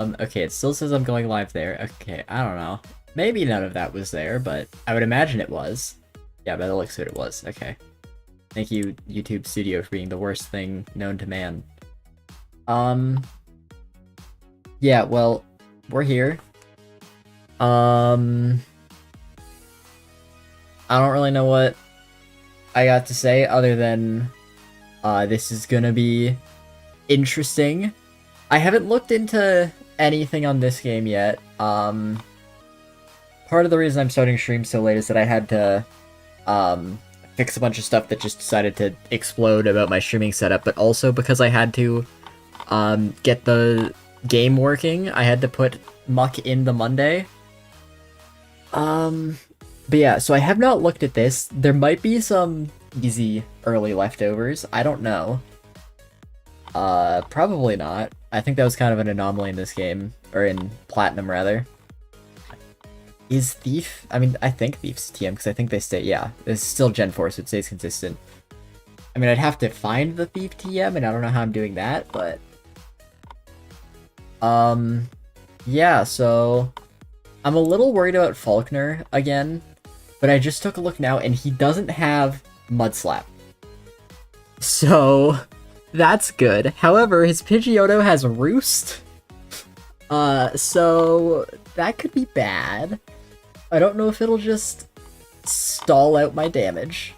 Okay, it still says I'm going live there. Okay, I don't know. Maybe none of that was there, but I would imagine it was. Yeah, by the looks of it, it was. Okay. Thank you, YouTube Studio, for being the worst thing known to man. Yeah, well, we're here. I don't really know what I got to say other than, this is gonna be interesting. I haven't looked into anything on this game yet. Part of the reason I'm starting stream so late is that I had to, fix a bunch of stuff that just decided to explode about my streaming setup, but also because I had to, get the game working, I had to put muck in the Monday. But yeah, so I have not looked at this. There might be some easy early leftovers. I don't know. Probably not. I think that was kind of an anomaly in this game, or in Platinum, rather. Is Thief? I mean, I think Thief's TM, because I think they stay, yeah. It's still Gen 4, so it stays consistent. I mean, I'd have to find the Thief TM, and I don't know how I'm doing that, but... yeah, so... I'm a little worried about Falkner again, but I just took a look now, and he doesn't have Mudslap. So... that's good. However, his Pidgeotto has Roost. So that could be bad. I don't know if it'll just stall out my damage.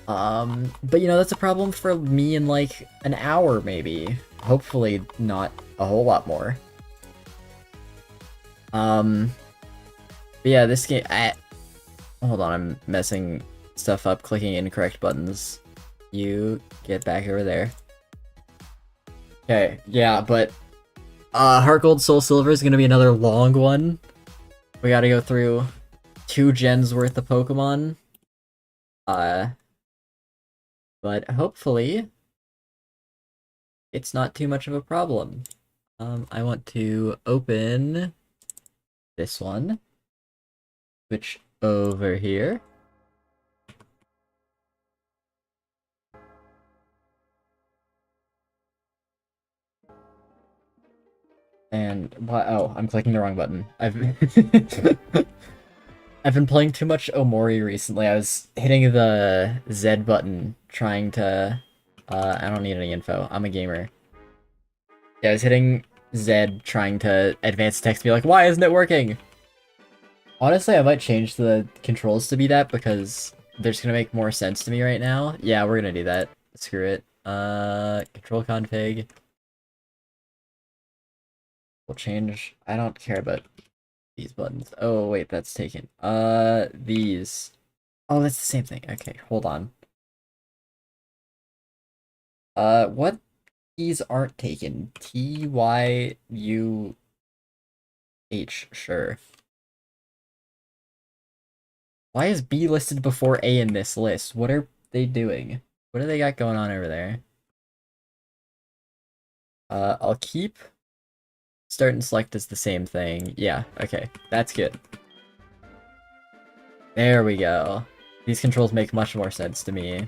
But you know, that's a problem for me in like an hour, maybe. Hopefully not a whole lot more. But yeah, this game... hold on, I'm messing stuff up, clicking incorrect buttons. You get back over there. Okay, yeah, but Heart Gold Soul Silver is gonna be another long one. We gotta go through 2 gens worth of Pokemon. But hopefully it's not too much of a problem. I want to open this one. Switch over here. And what? Oh, I'm clicking the wrong button. I've I've been playing too much Omori recently. I was hitting the Z button trying to. I don't need any info. I'm a gamer. Yeah, I was hitting Z trying to advance text. Be like, why isn't it working? Honestly, I might change the controls to be that because they're just gonna make more sense to me right now. Yeah, we're gonna do that. Screw it. Control config. We'll change. I don't care about these buttons. Oh, wait, that's taken. These. Oh, that's the same thing. Okay, hold on. What keys aren't taken? T, Y, U, H, sure. Why is B listed before A in this list? What are they doing? What do they got going on over there? I'll keep... Start and select is the same thing. Yeah, okay. That's good. There we go. These controls make much more sense to me.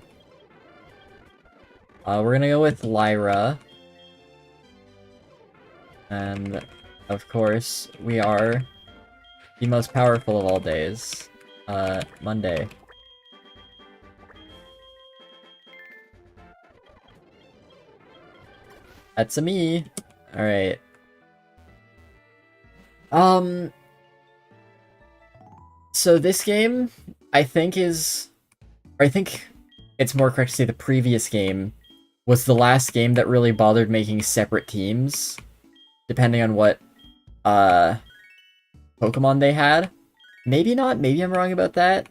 We're gonna go with Lyra. And, of course, we are the most powerful of all days. Monday. That's a me. Alright. So this game, I think it's more correct to say the previous game was the last game that really bothered making separate teams, depending on what, Pokemon they had. Maybe not, maybe I'm wrong about that,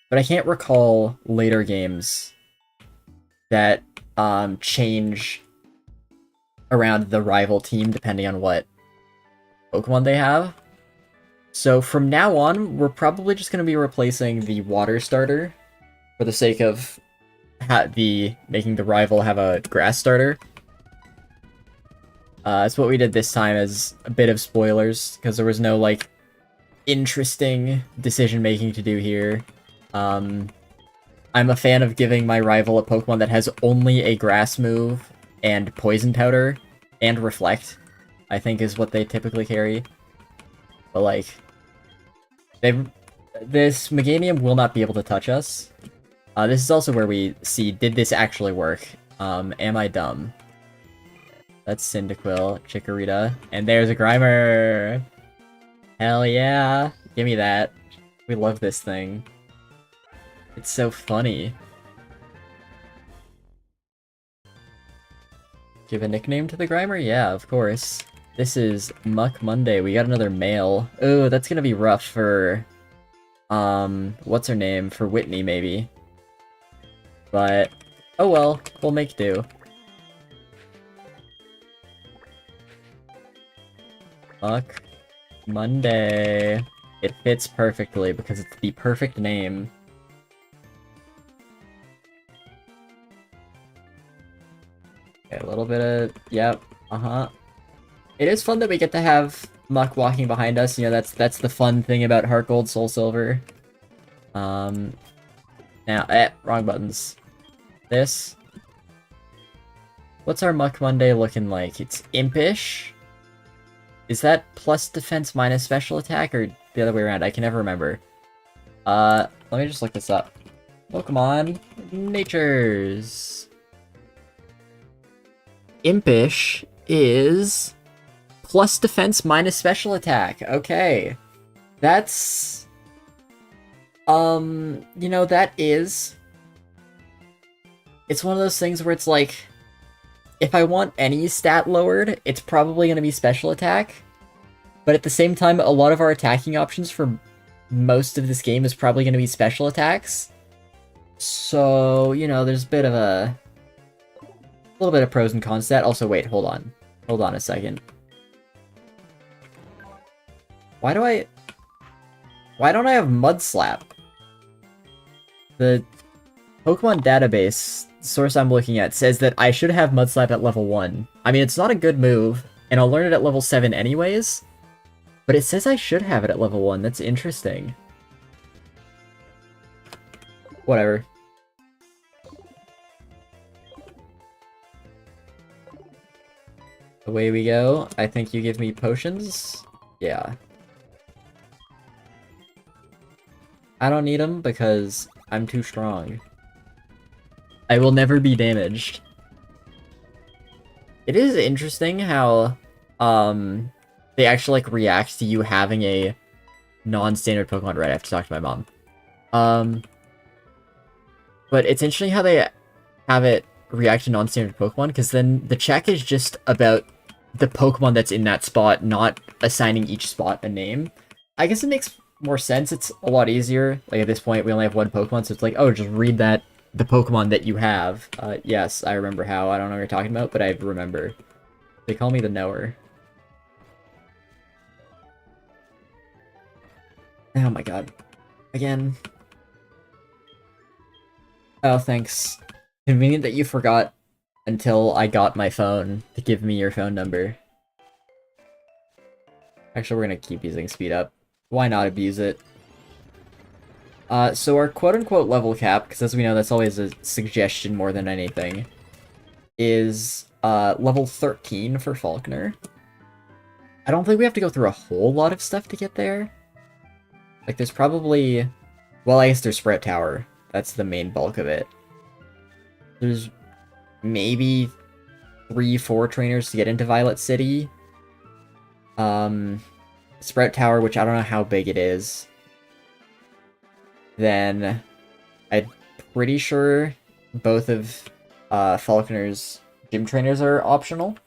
but I can't recall later games that, change around the rival team depending on what Pokemon they have. So from now on, we're probably just going to be replacing the water starter for the sake of making the rival have a grass starter. That's what we did this time as a bit of spoilers, because there was no, like, interesting decision-making to do here. I'm a fan of giving my rival a Pokemon that has only a grass move and Poison Powder and Reflect. I think is what they typically carry. But like, this Meganium will not be able to touch us. This is also where we see, did this actually work? Am I dumb? That's Cyndaquil, Chikorita, and there's a Grimer! Hell yeah! Give me that. We love this thing. It's so funny. Give a nickname to the Grimer? Yeah, of course. This is Muck Monday. We got another male. Oh, that's gonna be rough for... what's her name? For Whitney, maybe. But, oh well, we'll make do. Muck Monday. It fits perfectly because it's the perfect name. Okay, a little bit of... Yep, It is fun that we get to have Muck walking behind us. You know, that's the fun thing about Heart Gold, Soul Silver. Now, wrong buttons. This. What's our Muck Monday looking like? It's impish? Is that plus defense minus special attack, or the other way around? I can never remember. Let me just look this up. Pokemon Natures. Impish is plus defense minus special attack. Okay. That's... you know, that is... It's one of those things where it's like... If I want any stat lowered, it's probably going to be special attack. But at the same time, a lot of our attacking options for most of this game is probably going to be special attacks. So, you know, there's a bit of a little bit of pros and cons to that. Also, wait, hold on. Hold on a second. Why don't I have Mud Slap? The Pokemon database source I'm looking at says that I should have Mud Slap at level 1. I mean, it's not a good move, and I'll learn it at level 7 anyways, but it says I should have it at level 1. That's interesting. Whatever. Away we go. I think you give me potions? Yeah. I don't need them because I'm too strong. I will never be damaged. It is interesting how, they actually, like, react to you having a non-standard Pokemon. Right, I have to talk to my mom. But it's interesting how they have it react to non-standard Pokemon, because then the check is just about the Pokemon that's in that spot, not assigning each spot a name. I guess it makes more sense. It's a lot easier. Like, at this point, we only have one Pokemon, so it's like, oh, just read the Pokemon that you have. Yes, I remember how. I don't know what you're talking about, but I remember. They call me the knower. Oh my god. Again. Oh, thanks. Convenient that you forgot until I got my phone to give me your phone number. Actually, we're gonna keep using speed up. Why not abuse it? So our quote-unquote level cap, because as we know, that's always a suggestion more than anything, is level 13 for Falkner. I don't think we have to go through a whole lot of stuff to get there. Like, there's probably... Well, I guess there's Sprout Tower. That's the main bulk of it. There's maybe 3-4 trainers to get into Violet City. Sprout Tower, which I don't know how big it is. Then I'm pretty sure both of Falkner's gym trainers are optional.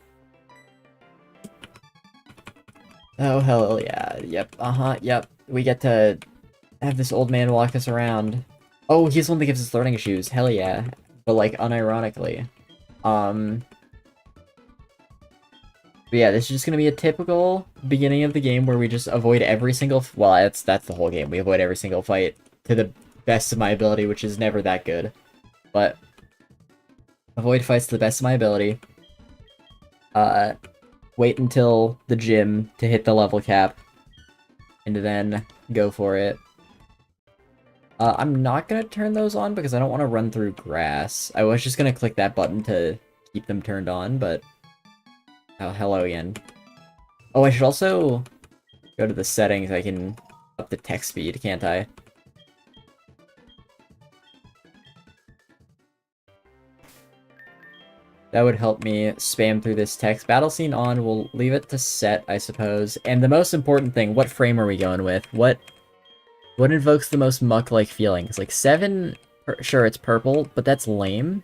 Oh, hell yeah. Yep, yep. We get to have this old man walk us around. Oh, he's the one that gives us learning shoes. Hell yeah. But, like, unironically. But yeah, this is just gonna be a typical beginning of the game where we just avoid every single... Well, that's the whole game. We avoid every single fight to the best of my ability, which is never that good. But avoid fights to the best of my ability. Wait until the gym to hit the level cap. And then go for it. I'm not gonna turn those on because I don't want to run through grass. I was just gonna click that button to keep them turned on, but... Oh, hello again. Oh, I should also go to the settings. I can up the text speed, can't I? That would help me spam through this text. Battle scene on, we'll leave it to set, I suppose. And the most important thing, what frame are we going with? What invokes the most muck-like feelings? Like 7, sure, it's purple, but that's lame.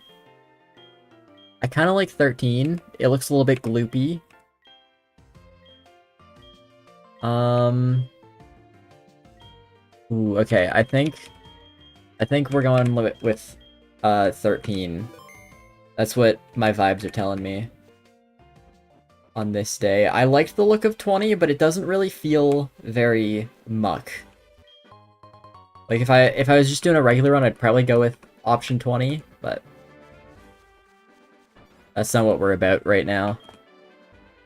I kind of like 13. It looks a little bit gloopy. Ooh, okay, I think we're going with 13. That's what my vibes are telling me on this day. I liked the look of 20, but it doesn't really feel very muck. Like if I was just doing a regular run, I'd probably go with option 20, but that's not what we're about right now.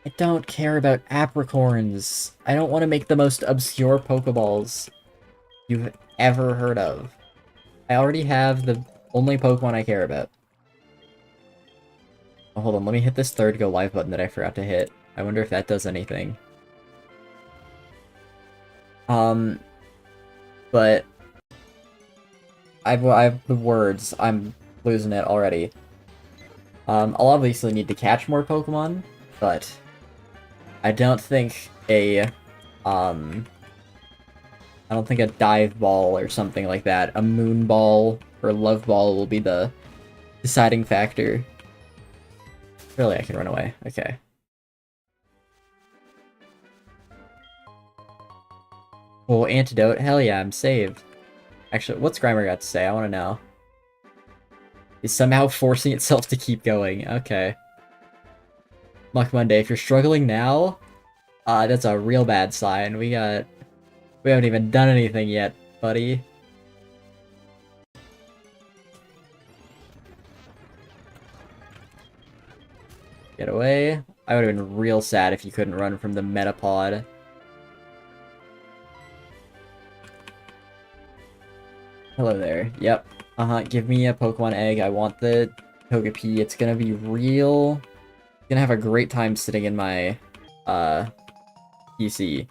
I don't care about apricorns. I don't want to make the most obscure Pokeballs you've ever heard of. I already have the only Pokemon I care about. Oh, hold on, let me hit this third go live button that I forgot to hit. I wonder if that does anything. But I have the words. I'm losing it already. I'll obviously need to catch more Pokemon, but I don't think a dive ball or something like that, a moon ball or love ball will be the deciding factor. Really, I can run away. Okay. Well, antidote? Hell yeah, I'm saved. Actually, what's Grimer got to say? I want to know. Is somehow forcing itself to keep going. Okay. Muck Monday, if you're struggling now, that's a real bad sign. We haven't even done anything yet, buddy. Get away. I would have been real sad if you couldn't run from the Metapod. Hello there. Yep. Give me a Pokemon egg. I want the Togepi. It's gonna be real. Gonna have a great time sitting in my, PC.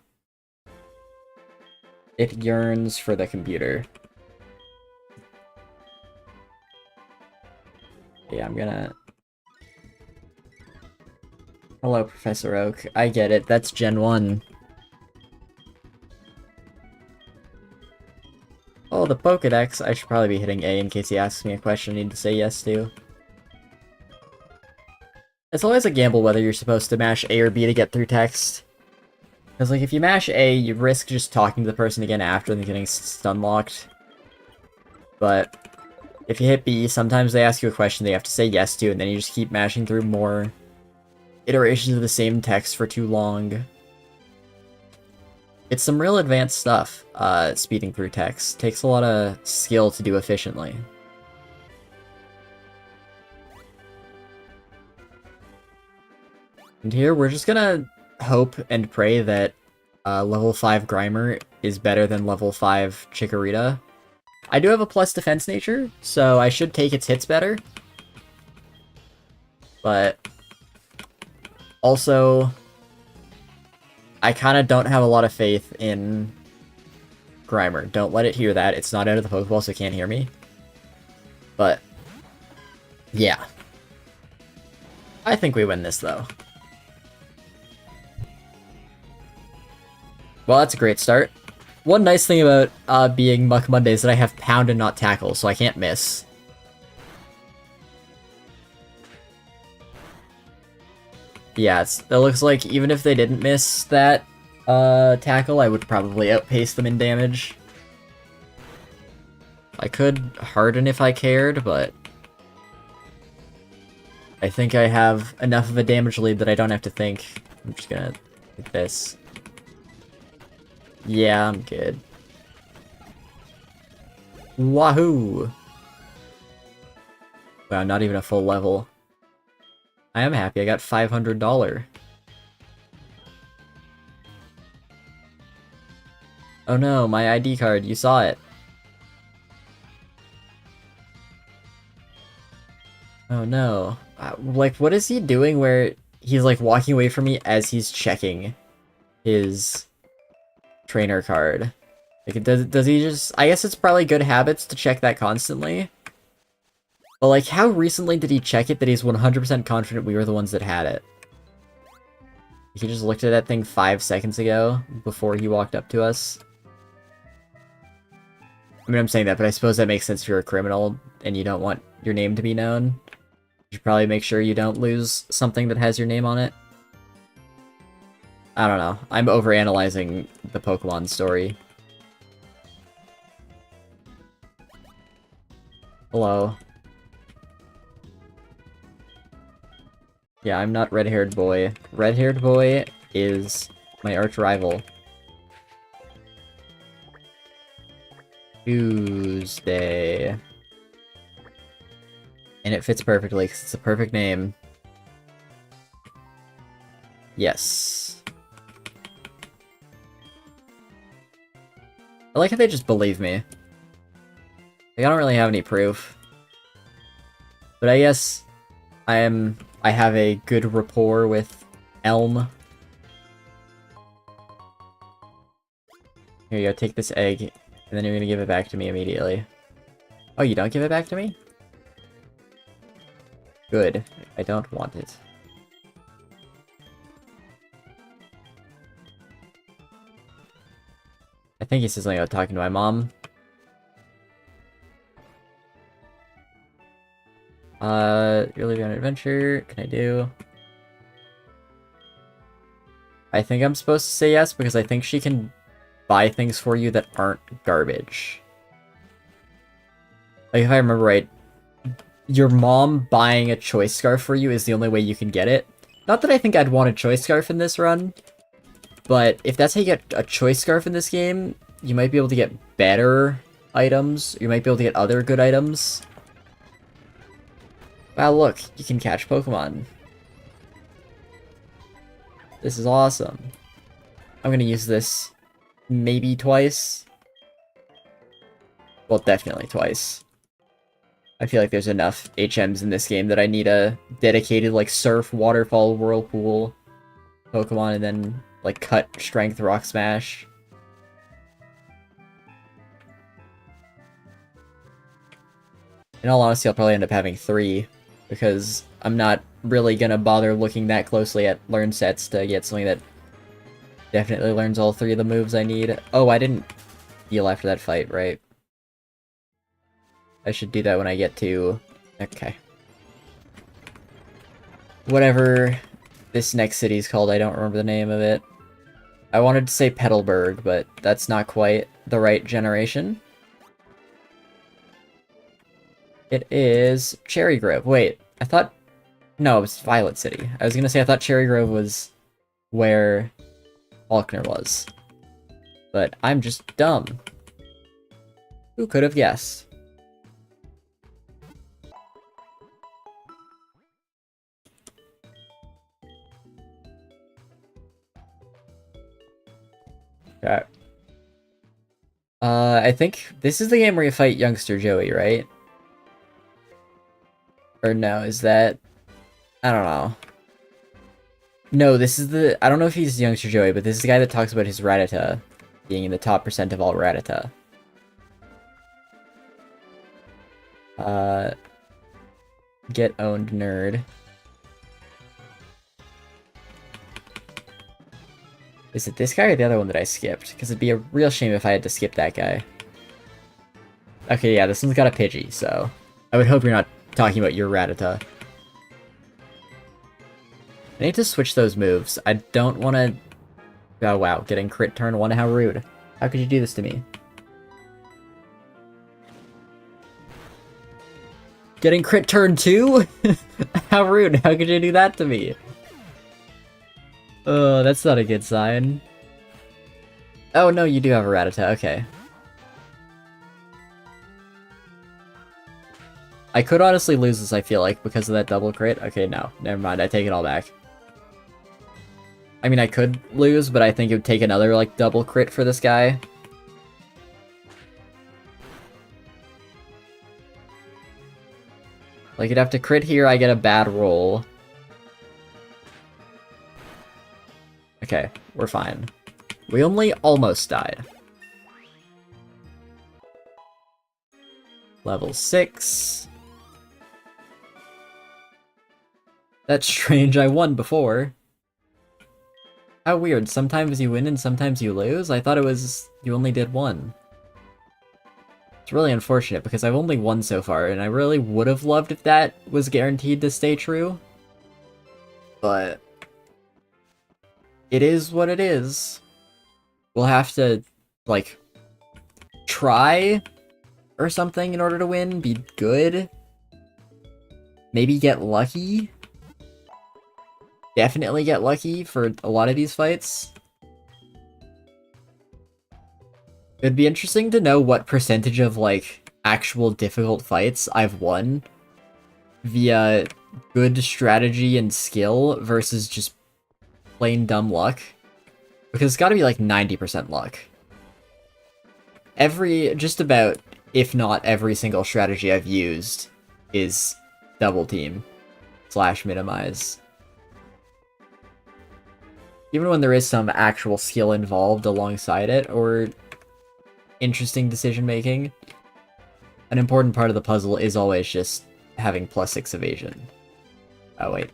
It yearns for the computer. Yeah, I'm gonna... Hello, Professor Oak. I get it. That's Gen 1. Oh, the Pokedex. I should probably be hitting A in case he asks me a question I need to say yes to. It's always a gamble whether you're supposed to mash A or B to get through text. Because, like, if you mash A, you risk just talking to the person again after and getting stun-locked. But if you hit B, sometimes they ask you a question they have to say yes to, and then you just keep mashing through more iterations of the same text for too long. It's some real advanced stuff, speeding through text. Takes a lot of skill to do efficiently. And here, we're just gonna hope and pray that level 5 Grimer is better than level 5 Chikorita. I do have a plus defense nature, so I should take its hits better. But also, I kind of don't have a lot of faith in Grimer. Don't let it hear that. It's not out of the Pokeball, so it can't hear me. But, yeah. I think we win this, though. Well, that's a great start. One nice thing about being Muck Monday is that I have Pound and not Tackle, so I can't miss. Yeah, it looks like even if they didn't miss that Tackle, I would probably outpace them in damage. I could Harden if I cared, but I think I have enough of a damage lead that I don't have to think. I'm just gonna hit this. Yeah, I'm good. Wahoo! Wow, not even a full level. I am happy, I got $500. Oh no, my ID card, you saw it. Oh no. Like, what is he doing where he's like walking away from me as he's checking his trainer card. Like, does he just... I guess it's probably good habits to check that constantly. But, like, how recently did he check it that he's 100% confident we were the ones that had it? He just looked at that thing 5 seconds ago, before he walked up to us. I mean, I'm saying that, but I suppose that makes sense if you're a criminal, and you don't want your name to be known. You should probably make sure you don't lose something that has your name on it. I don't know. I'm overanalyzing the Pokemon story. Hello. Yeah, I'm not red-haired boy. Red-haired boy is my arch-rival. Tuesday. And it fits perfectly, because it's a perfect name. Yes. I like how they just believe me. Like, I don't really have any proof. But I guess I have a good rapport with Elm. Here you go, take this egg, and then you're gonna give it back to me immediately. Oh, you don't give it back to me? Good. I don't want it. I think he says something about talking to my mom. You're leaving on an adventure. Can I do? I think I'm supposed to say yes, because I think she can buy things for you that aren't garbage. Like, if I remember right, your mom buying a choice scarf for you is the only way you can get it. Not that I think I'd want a choice scarf in this run, but if that's how you get a choice scarf in this game, you might be able to get better items. You might be able to get other good items. Wow, look, you can catch Pokemon. This is awesome. I'm gonna use this maybe twice. Well, definitely twice. I feel like there's enough HMs in this game that I need a dedicated, like, Surf, Waterfall, Whirlpool Pokemon, and then, like, Cut, Strength, Rock Smash. In all honesty, I'll probably end up having 3, because I'm not really gonna bother looking that closely at learn sets to get something that definitely learns all 3 of the moves I need. Oh, I didn't heal after that fight, right? I should do that when I get to... Okay. Whatever this next city's called, I don't remember the name of it. I wanted to say Petalburg, but that's not quite the right generation. It is Cherry Grove. Wait, I thought... No, it was Violet City. I was gonna say I thought Cherry Grove was where Falkner was. But I'm just dumb. Who could have guessed? Okay. I think this is the game where you fight Youngster Joey, right? Or no, is that... I don't know. No, this is the... I don't know if he's Youngster Joey, but this is the guy that talks about his Rattata being in the top percent of all Rattata. Get owned, nerd. Is it this guy or the other one that I skipped? Because it'd be a real shame if I had to skip that guy. Okay, yeah, this one's got a Pidgey, so... I would hope you're not talking about your Rattata. I need to switch those moves. I don't want to... Oh, wow. Getting crit turn 1, how rude. How could you do this to me? Getting crit turn 2? How rude. How could you do that to me? Oh, that's not a good sign. Oh, no, you do have a Rattata. Okay. I could honestly lose this, I feel like, because of that double crit. Okay, no. Never mind. I take it all back. I mean, I could lose, but I think it would take another, like, double crit for this guy. Like, you'd have to crit here, I get a bad roll. Okay, we're fine. We only almost died. Level 6. That's strange, I won before. How weird, sometimes you win and sometimes you lose? I thought it was you only did one. It's really unfortunate because I've only won so far, and I really would have loved if that was guaranteed to stay true. But it is what it is. We'll have to, like, try or something in order to win, be good. Maybe get lucky. Definitely get lucky for a lot of these fights. It'd be interesting to know what percentage of, like, actual difficult fights I've won via good strategy and skill versus just plain dumb luck. Because it's gotta be like 90% luck. Just about, if not every single strategy I've used is double team / minimize. Even when there is some actual skill involved alongside it, or interesting decision making, an important part of the puzzle is always just having +6 evasion. Oh, wait.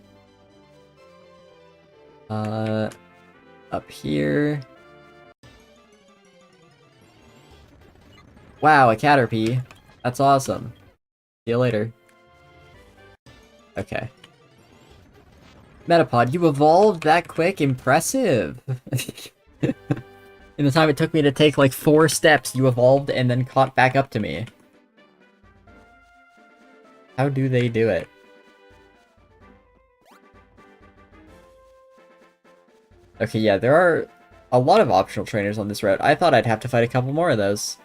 Up here. Wow, a Caterpie. That's awesome. See you later. Okay. Metapod, you evolved that quick? Impressive! In the time it took me to take like 4 steps, you evolved and then caught back up to me. How do they do it? Okay, yeah, there are a lot of optional trainers on this route. I thought I'd have to fight a couple more of those.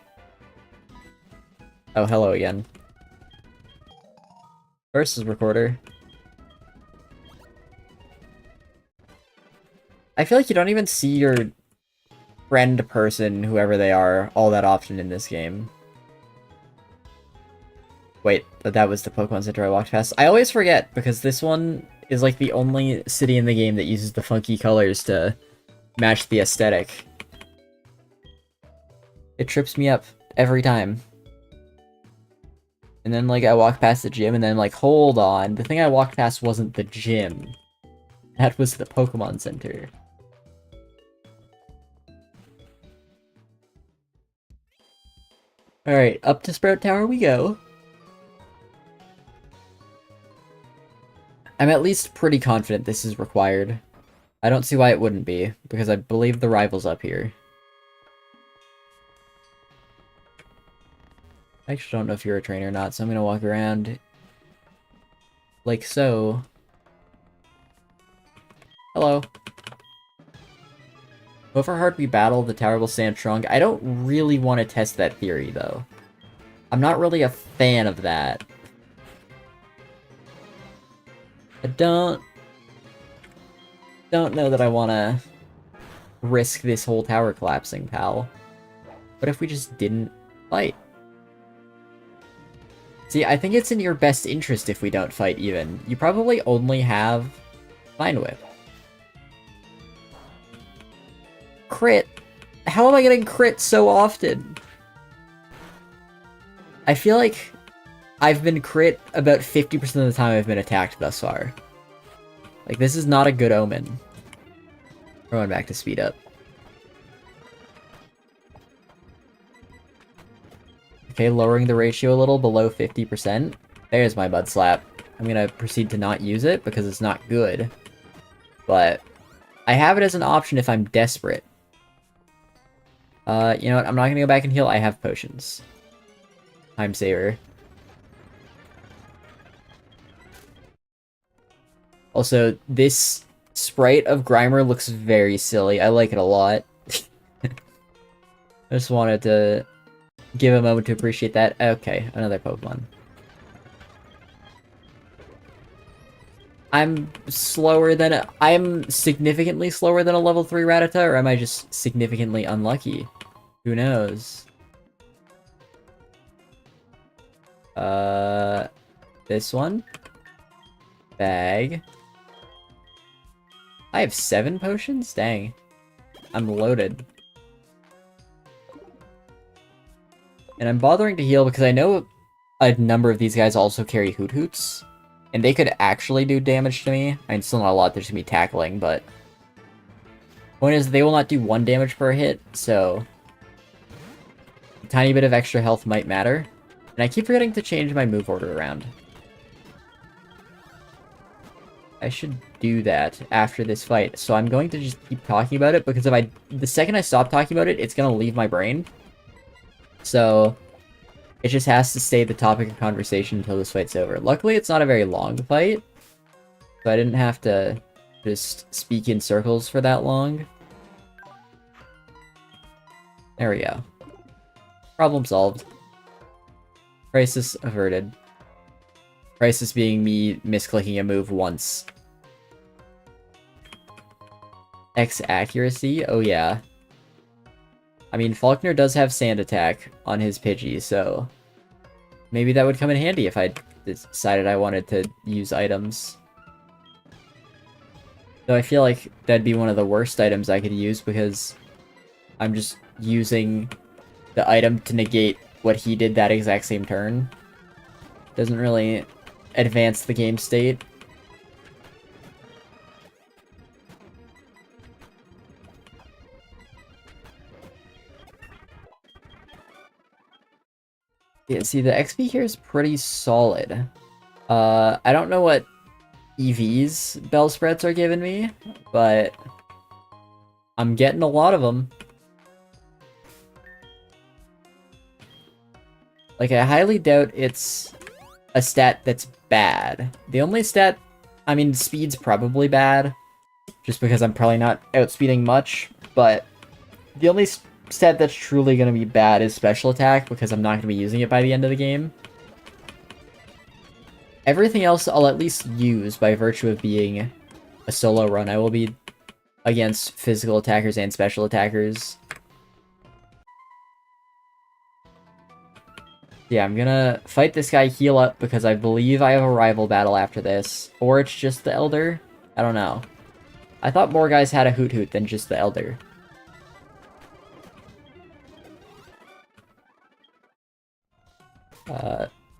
Oh, hello again. Versus recorder. I feel like you don't even see your friend person, whoever they are, all that often in this game. Wait, but that was the Pokemon Center I walked past. I always forget, because this one is like the only city in the game that uses the funky colors to match the aesthetic. It trips me up every time. And then, like, I walk past the gym, and then, like, hold on. The thing I walked past wasn't the gym. That was the Pokemon Center. Alright, up to Sprout Tower we go. I'm at least pretty confident this is required. I don't see why it wouldn't be, because I believe the rival's up here. I actually don't know if you're a trainer or not, so I'm gonna walk around like so. Hello. However hard we battle, the tower will stand strong. I don't really want to test that theory, though. I'm not really a fan of that. I don't know that I want to risk this whole tower collapsing, pal. What if we just didn't fight? See, I think it's in your best interest if we don't fight even. You probably only have Vine Whip. Crit? How am I getting crit so often? I feel like I've been crit about 50% of the time I've been attacked thus far. Like, this is not a good omen. We're going back to speed up. Okay, lowering the ratio a little below 50%. There's my Mud Slap. I'm gonna proceed to not use it because it's not good. But I have it as an option if I'm desperate. You know what? I'm not gonna go back and heal. I have potions. Time saver. Also, this sprite of Grimer looks very silly. I like it a lot. I just wanted to give a moment to appreciate that. Okay, another Pokemon. I'm significantly slower than a level 3 Rattata, or am I just significantly unlucky? Who knows? This one? Bag. I have 7 potions? Dang. I'm loaded. And I'm bothering to heal because I know a number of these guys also carry Hoot Hoots, and they could actually do damage to me. I mean, still not a lot, there's gonna be tackling, but... Point is, they will not do 1 damage per hit, so... A tiny bit of extra health might matter. And I keep forgetting to change my move order around. I should do that after this fight, so I'm going to just keep talking about it, because the second I stop talking about it, it's gonna leave my brain. So... It just has to stay the topic of conversation until this fight's over. Luckily, it's not a very long fight, so I didn't have to just speak in circles for that long. There we go. Problem solved. Crisis averted. Crisis being me misclicking a move once. X accuracy? Oh yeah. I mean, Falkner does have Sand Attack on his Pidgey, so... Maybe that would come in handy if I decided I wanted to use items. Though I feel like that'd be one of the worst items I could use, because I'm just using the item to negate what he did that exact same turn. Doesn't really advance the game state. Yeah, see, the XP here is pretty solid. I don't know what EV's bell spreads are giving me, but I'm getting a lot of them. Like, I highly doubt it's a stat that's bad. The only stat... I mean, speed's probably bad, just because I'm probably not outspeeding much, but the only stat that's truly going to be bad is special attack, because I'm not going to be using it by the end of the game. Everything else I'll at least use by virtue of being a solo run. I will be against physical attackers and special attackers. Yeah, I'm gonna fight this guy, heal up, because I believe I have a rival battle after this. Or it's just the Elder? I don't know. I thought more guys had a Hoot Hoot than just the Elder.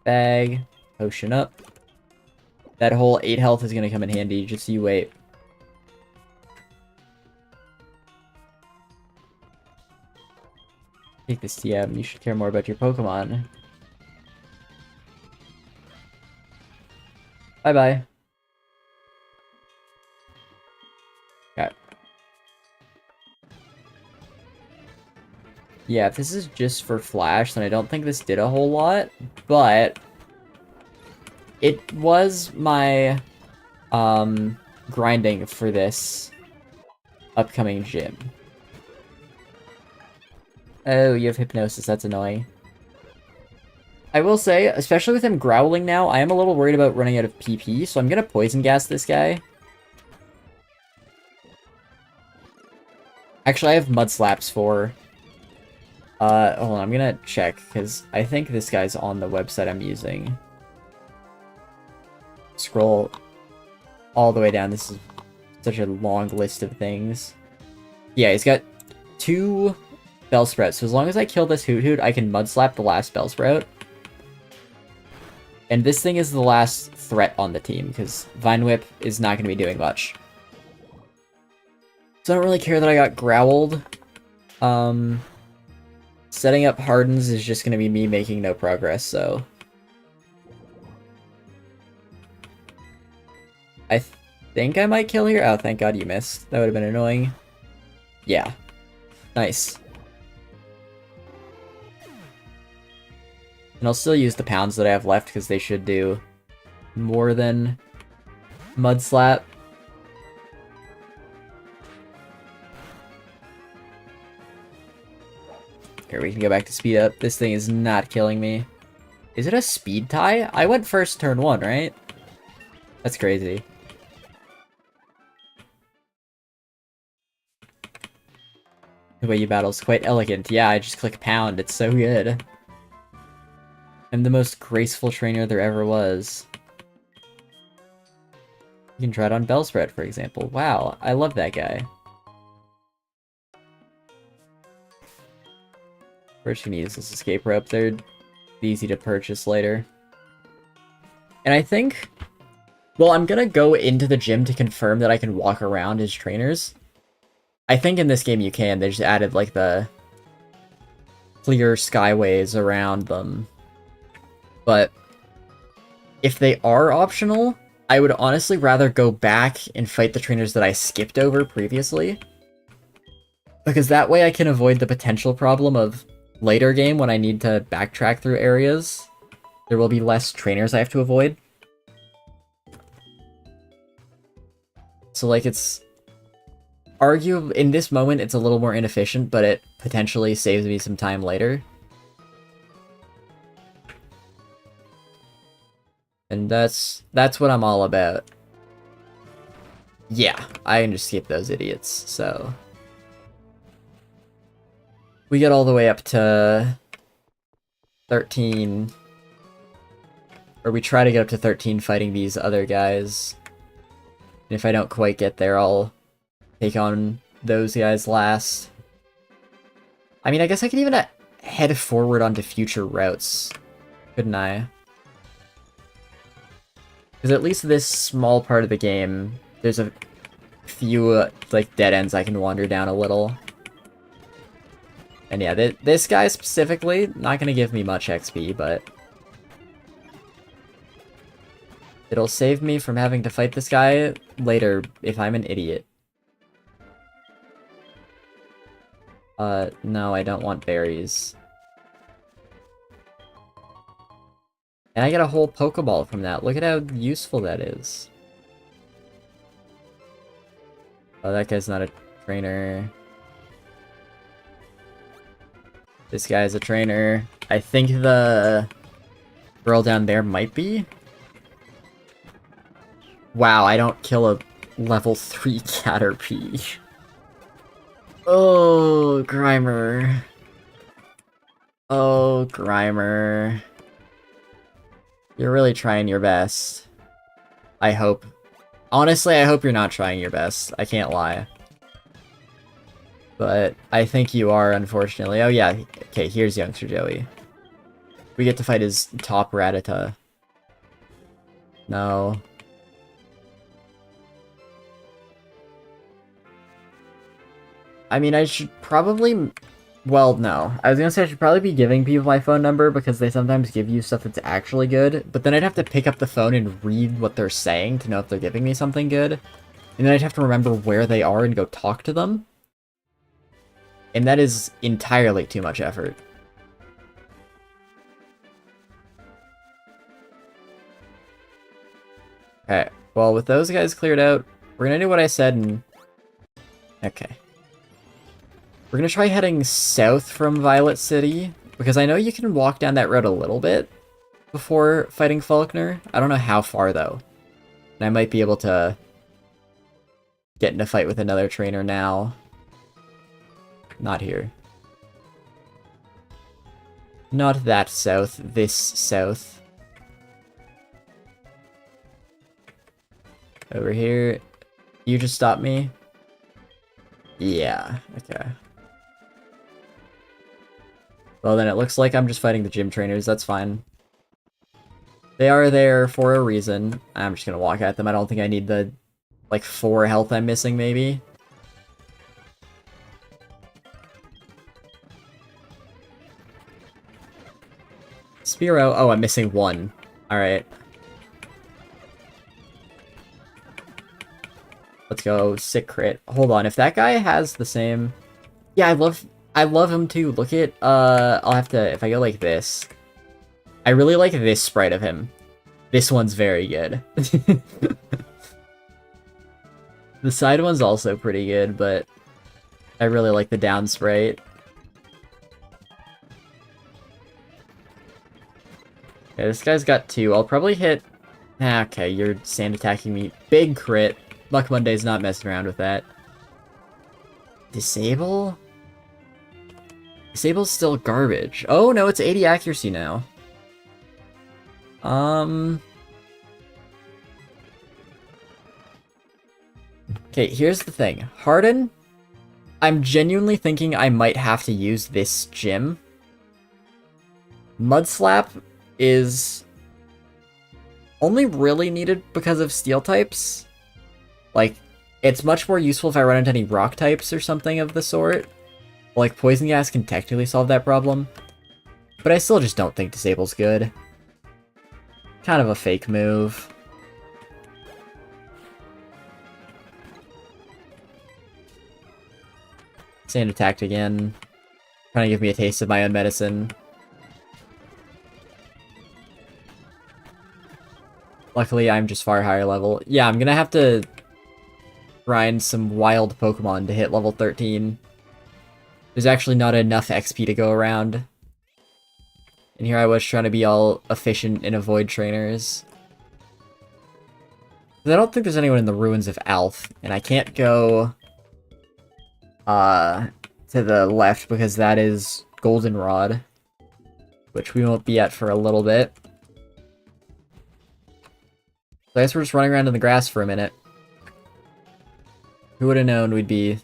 Bag. Potion up. That whole 8 health is gonna come in handy, just you wait. Take this TM, you should care more about your Pokemon. Bye-bye. Okay. Yeah, if this is just for Flash, then I don't think this did a whole lot, but it was my grinding for this upcoming gym. Oh, you have Hypnosis, that's annoying. I will say, especially with him growling now, I am a little worried about running out of PP, so I'm gonna Poison Gas this guy. Actually, I have Mud Slaps for... hold on, I'm gonna check, because I think this guy's on the website I'm using. Scroll all the way down. This is such a long list of things. Yeah, he's got 2 Bellsprout, so as long as I kill this Hoot Hoot, I can Mud Slap the last Bellsprout. And this thing is the last threat on the team, because Vine Whip is not going to be doing much. So I don't really care that I got Growled. Setting up Hardens is just going to be me making no progress, so... I think I might kill here. Oh, thank God you missed. That would have been annoying. Yeah. Nice. And I'll still use the pounds that I have left, because they should do more than Mud Slap. Here, we can go back to speed up. This thing is not killing me. Is it a speed tie? I went first turn 1, right? That's crazy. The way you battle is quite elegant. Yeah, I just click pound. It's so good. I'm the most graceful trainer there ever was. You can try it on Bellsprout, for example. Wow, I love that guy. We're just gonna use this escape rope. They're easy to purchase later. And I think... Well, I'm gonna go into the gym to confirm that I can walk around as trainers. I think in this game you can. They just added, like, the clear skyways around them. But if they are optional, I would honestly rather go back and fight the trainers that I skipped over previously. Because that way I can avoid the potential problem of later game when I need to backtrack through areas. There will be less trainers I have to avoid. So, like, it's... arguably, in this moment, it's a little more inefficient, but it potentially saves me some time later. And that's what I'm all about. Yeah, I can just skip those idiots, so... We get all the way up to 13. Or we try to get up to 13 fighting these other guys. And if I don't quite get there, I'll take on those guys last. I mean, I guess I could even head forward onto future routes, couldn't I? Because at least this small part of the game, there's a few, like, dead ends I can wander down a little. And yeah, this guy specifically, not gonna give me much XP, but... it'll save me from having to fight this guy later if I'm an idiot. No, I don't want berries. And I get a whole Pokeball from that. Look at how useful that is. Oh, that guy's not a trainer. This guy's a trainer. I think the girl down there might be. Wow, I don't kill a level 3 Caterpie. Oh, Grimer. Oh, Grimer. You're really trying your best. I hope. Honestly, I hope you're not trying your best. I can't lie. But I think you are, unfortunately. Oh yeah, okay, here's Youngster Joey. We get to fight his top Rattata. No. I mean, I should probably... Well, no. I was gonna say I should probably be giving people my phone number because they sometimes give you stuff that's actually good, but then I'd have to pick up the phone and read what they're saying to know if they're giving me something good. And then I'd have to remember where they are and go talk to them. And that is entirely too much effort. Okay, well, with those guys cleared out, we're gonna do what I said and... Okay. We're gonna try heading south from Violet City, because I know you can walk down that road a little bit before fighting Falkner. I don't know how far, though. And I might be able to get in a fight with another trainer now. Not here. Not that south, this south. Over here. You just stopped me? Yeah, okay. Well, then it looks like I'm just fighting the gym trainers, that's fine. They are there for a reason. I'm just gonna walk at them. I don't think I need the, like, 4 health I'm missing, maybe. Spearow. Oh, I'm missing 1. Alright. Let's go. Sick crit. Hold on, if that guy has the same... Yeah, I love him too. Look at, I'll have to, if I go like this. I really like this sprite of him. This one's very good. The side one's also pretty good, but I really like the down sprite. Okay, this guy's got 2. I'll probably hit... Ah, okay, you're sand attacking me. Big crit. Luck Monday's not messing around with that. Disable? Disable's still garbage. Oh, no, it's 80 accuracy now. Okay, here's the thing. Harden, I'm genuinely thinking I might have to use this gym Mud Slap is only really needed because of steel types. Like, it's much more useful if I run into any rock types or something of the sort. Like, Poison Gas can technically solve that problem. But I still just don't think Disable's good. Kind of a fake move. Sand attacked again. Trying to give me a taste of my own medicine. Luckily, I'm just far higher level. Yeah, I'm gonna have to grind some wild Pokemon to hit level 13. There's actually not enough XP to go around. And here I was trying to be all efficient and avoid trainers. I don't think there's anyone in the ruins of Alf, and I can't go to the left because that is Goldenrod, which we won't be at for a little bit. So I guess we're just running around in the grass for a minute. Who would have known we'd be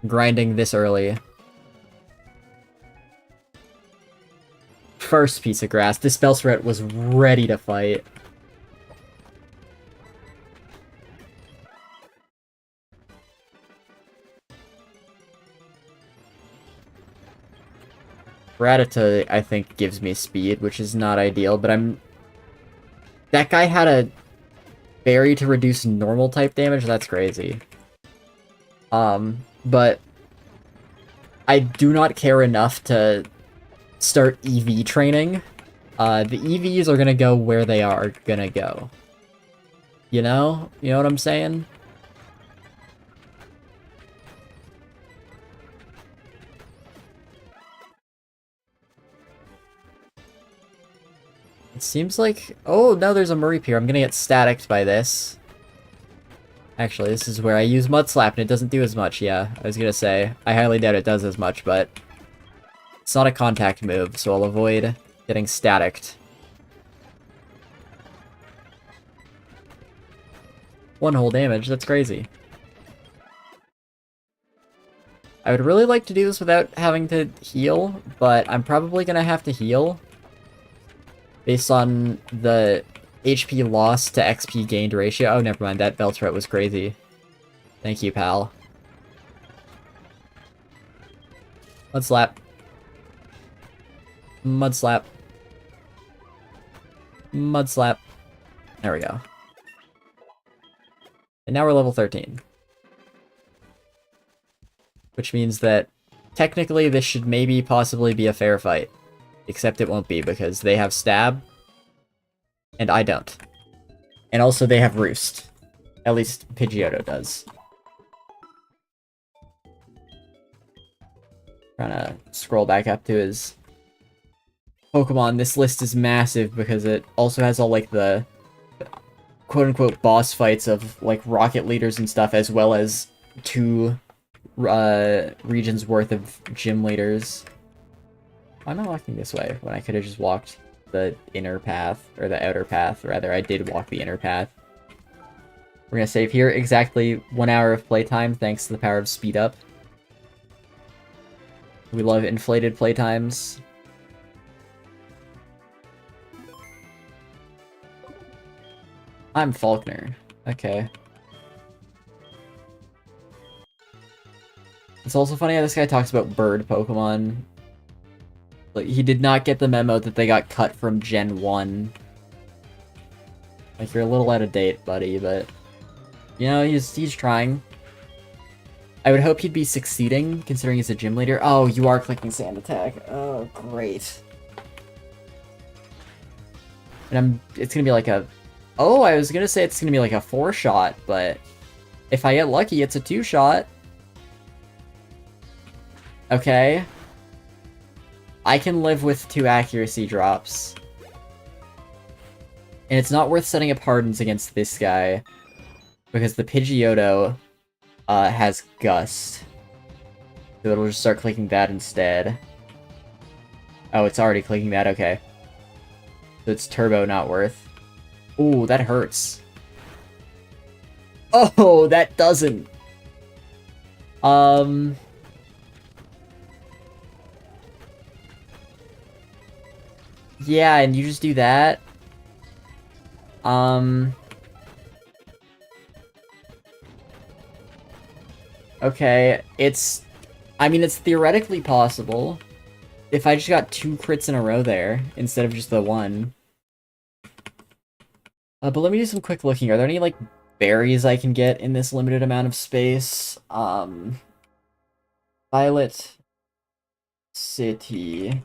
grinding this early? First piece of grass. This Bellsprout was ready to fight. Rattata, I think, gives me speed, which is not ideal, but that guy had a berry to reduce normal type damage? That's crazy. But I do not care enough to start EV training. The EVs are gonna go where they are gonna go. You know? You know what I'm saying? It seems like... Oh, no, there's a Murray Pier. I'm gonna get staticked by this. Actually, this is where I use Mud Slap, and it doesn't do as much, yeah. I was gonna say, I highly doubt it does as much, but... It's not a contact move, so I'll avoid getting staticked. One whole damage, that's crazy. I would really like to do this without having to heal, but I'm probably gonna have to heal. Based on the HP lost to XP gained ratio. Oh, never mind, that Bellsprout was crazy. Thank you, pal. Mud Slap. Mud Slap. Mud Slap. There we go. And now we're level 13. Which means that technically this should maybe possibly be a fair fight. Except it won't be because they have Stab. And I don't. And also they have Roost. At least Pidgeotto does. Trying to scroll back up to his Pokemon. This list is massive because it also has all like the quote-unquote boss fights of like rocket leaders and stuff, as well as 2 regions worth of gym leaders. Why am I walking this way when I could have just walked the inner path, or the outer path, rather. I did walk the inner path. We're gonna save here. Exactly 1 hour of playtime thanks to the power of speed up. We love inflated playtimes. I'm Falkner. Okay. It's also funny how this guy talks about bird Pokemon. Like, he did not get the memo that they got cut from Gen 1. Like, you're a little out of date, buddy, but... You know, he's trying. I would hope he'd be succeeding, considering he's a gym leader. Oh, you are clicking Sand Attack. Oh, great. And it's gonna be like a... Oh, I was gonna say it's gonna be like a 4-shot, but... If I get lucky, it's a 2-shot. Okay. I can live with 2 accuracy drops. And it's not worth setting up Hardens against this guy, because the Pidgeotto has Gust. So it'll just start clicking that instead. Oh, it's already clicking that, okay. So it's Turbo not worth. Ooh, that hurts. Oh, that doesn't. Yeah, and you just do that. Okay, I mean, it's theoretically possible. If I just got 2 crits in a row there, instead of just the one. But let me do some quick looking. Are there any, like, berries I can get in this limited amount of space? Violet City.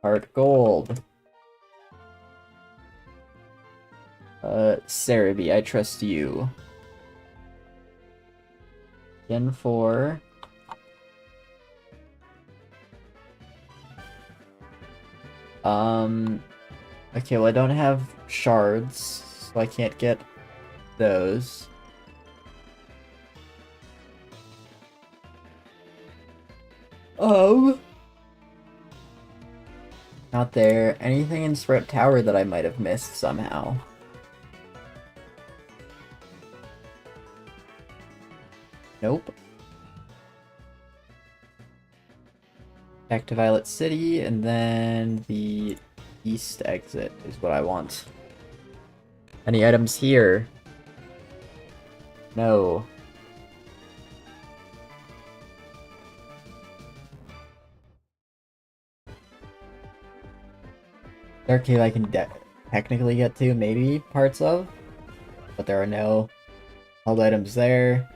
Heart Gold. Cerebi, I trust you. Gen 4. Okay, well I don't have shards, so I can't get those. Oh! Not there. Anything in Sprout Tower that I might have missed somehow? Nope. Back to Violet City, and then the east exit is what I want. Any items here? No. Dark Cave I can technically get to, maybe parts of, but there are no held items there.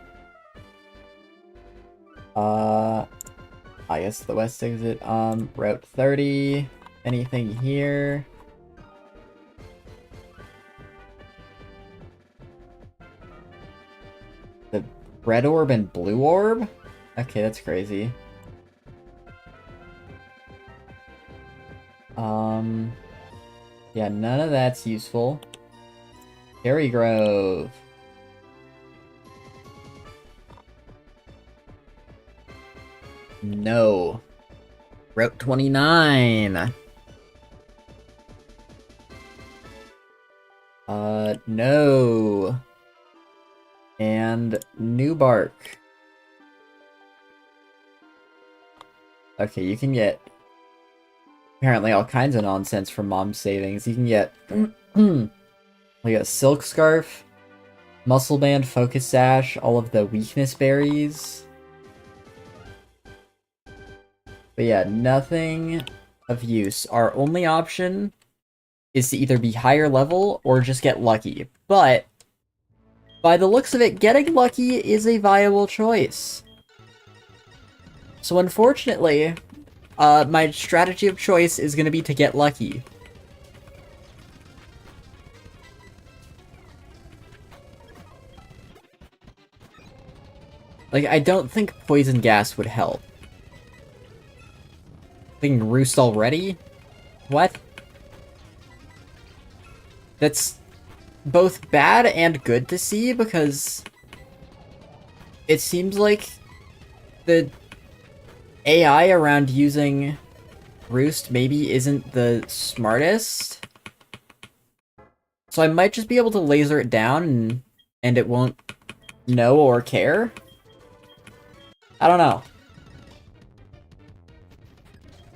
I guess the west exit, Route 30, anything here? The red orb and blue orb? Okay, that's crazy. Yeah, none of that's useful. Cherry Grove. No. Route 29. No. And New Bark. Okay, you can get apparently all kinds of nonsense from Mom's savings. You can get like a Silk Scarf, Muscle Band, Focus Sash, all of the weakness berries. But yeah, nothing of use. Our only option is to either be higher level or just get lucky. But by the looks of it, getting lucky is a viable choice. So unfortunately, my strategy of choice is going to be to get lucky. Like, I don't think Poison Gas would help. Thinking Roost already? What? That's both bad and good to see, because it seems like the AI around using Roost maybe isn't the smartest. So I might just be able to laser it down and it won't know or care. I don't know.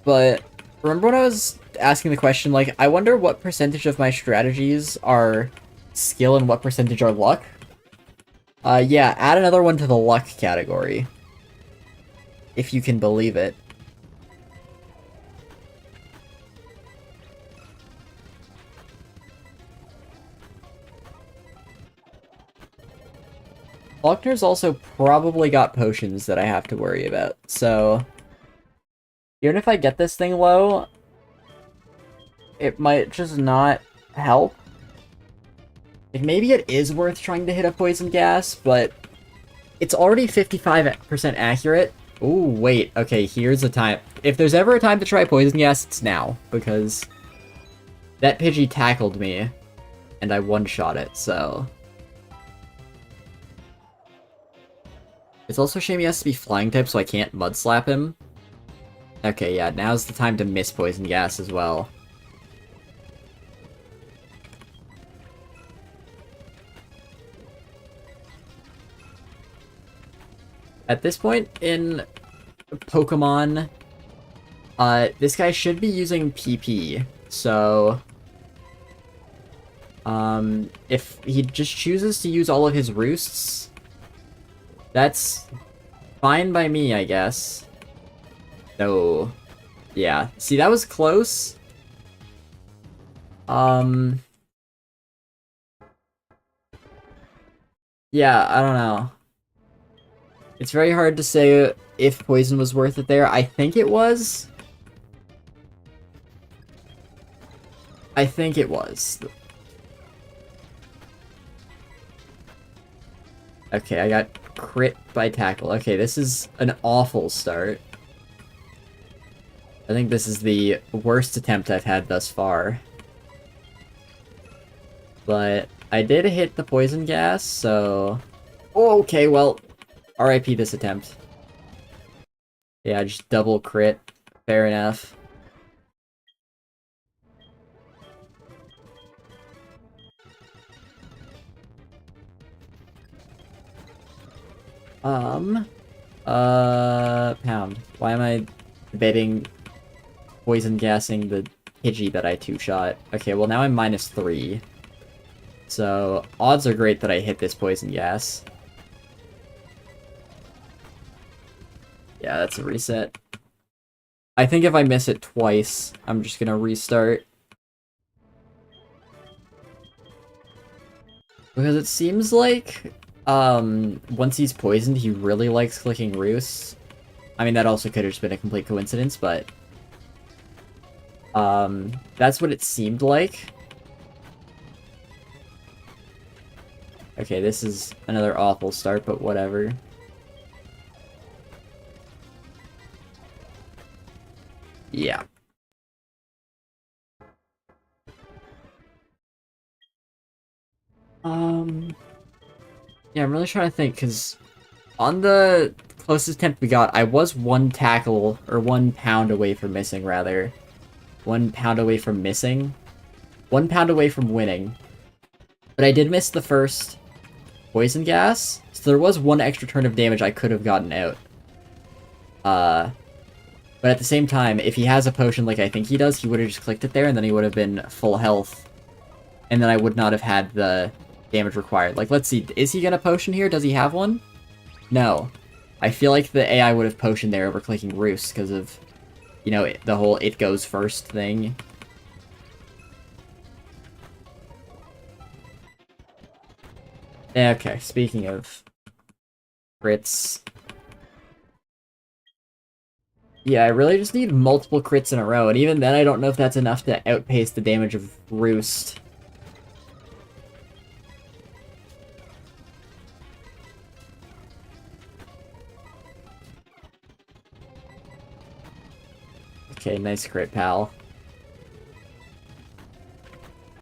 But remember when I was asking the question, like, I wonder what percentage of my strategies are skill and what percentage are luck? Yeah, add another one to the luck category. If you can believe it. Falkner's also probably got potions that I have to worry about, so even if I get this thing low, it might just not help. Like, maybe it is worth trying to hit a poison gas, but it's already 55% accurate. Ooh, wait, okay, here's a time. If there's ever a time to try poison gas, it's now, because that Pidgey tackled me, and I one-shot it, so... It's also a shame he has to be flying type, so I can't mud slap him. Okay, yeah, now's the time to miss poison gas as well. At this point in Pokemon, This guy should be using PP, so... if he just chooses to use all of his roosts, that's fine by me, I guess. No. Yeah. See, that was close. Yeah, I don't know. It's very hard to say if poison was worth it there. I think it was. I think it was. Okay, I got crit by tackle. Okay, this is an awful start. I think this is the worst attempt I've had thus far. But I did hit the poison gas, so... Oh, okay, well, RIP this attempt. Yeah, just double crit. Fair enough. Pound. Why am I debating poison gassing the Pidgey that I two-shot? Okay, well now I'm -3. So, odds are great that I hit this poison gas. Yeah, that's a reset. I think if I miss it twice, I'm just gonna restart. Because it seems like, once he's poisoned, he really likes clicking roosts. I mean, that also could have just been a complete coincidence, but... that's what it seemed like. Okay, this is another awful start, but whatever. Yeah. Yeah, I'm really trying to think, because on the closest attempt we got, I was 1 tackle, or 1 pound away from missing, rather. 1 pound away from missing. 1 pound away from winning. But I did miss the first poison gas, so there was 1 extra turn of damage I could have gotten out. But at the same time, if he has a potion like I think he does, he would have just clicked it there, and then he would have been full health. And then I would not have had the damage required. Like, let's see, is he gonna potion here? Does he have one? No. I feel like the AI would have potioned there over clicking Roost, because of, you know, the whole it goes first thing. Okay, speaking of crits... Yeah, I really just need multiple crits in a row, and even then I don't know if that's enough to outpace the damage of Roost. Okay, nice crit, pal.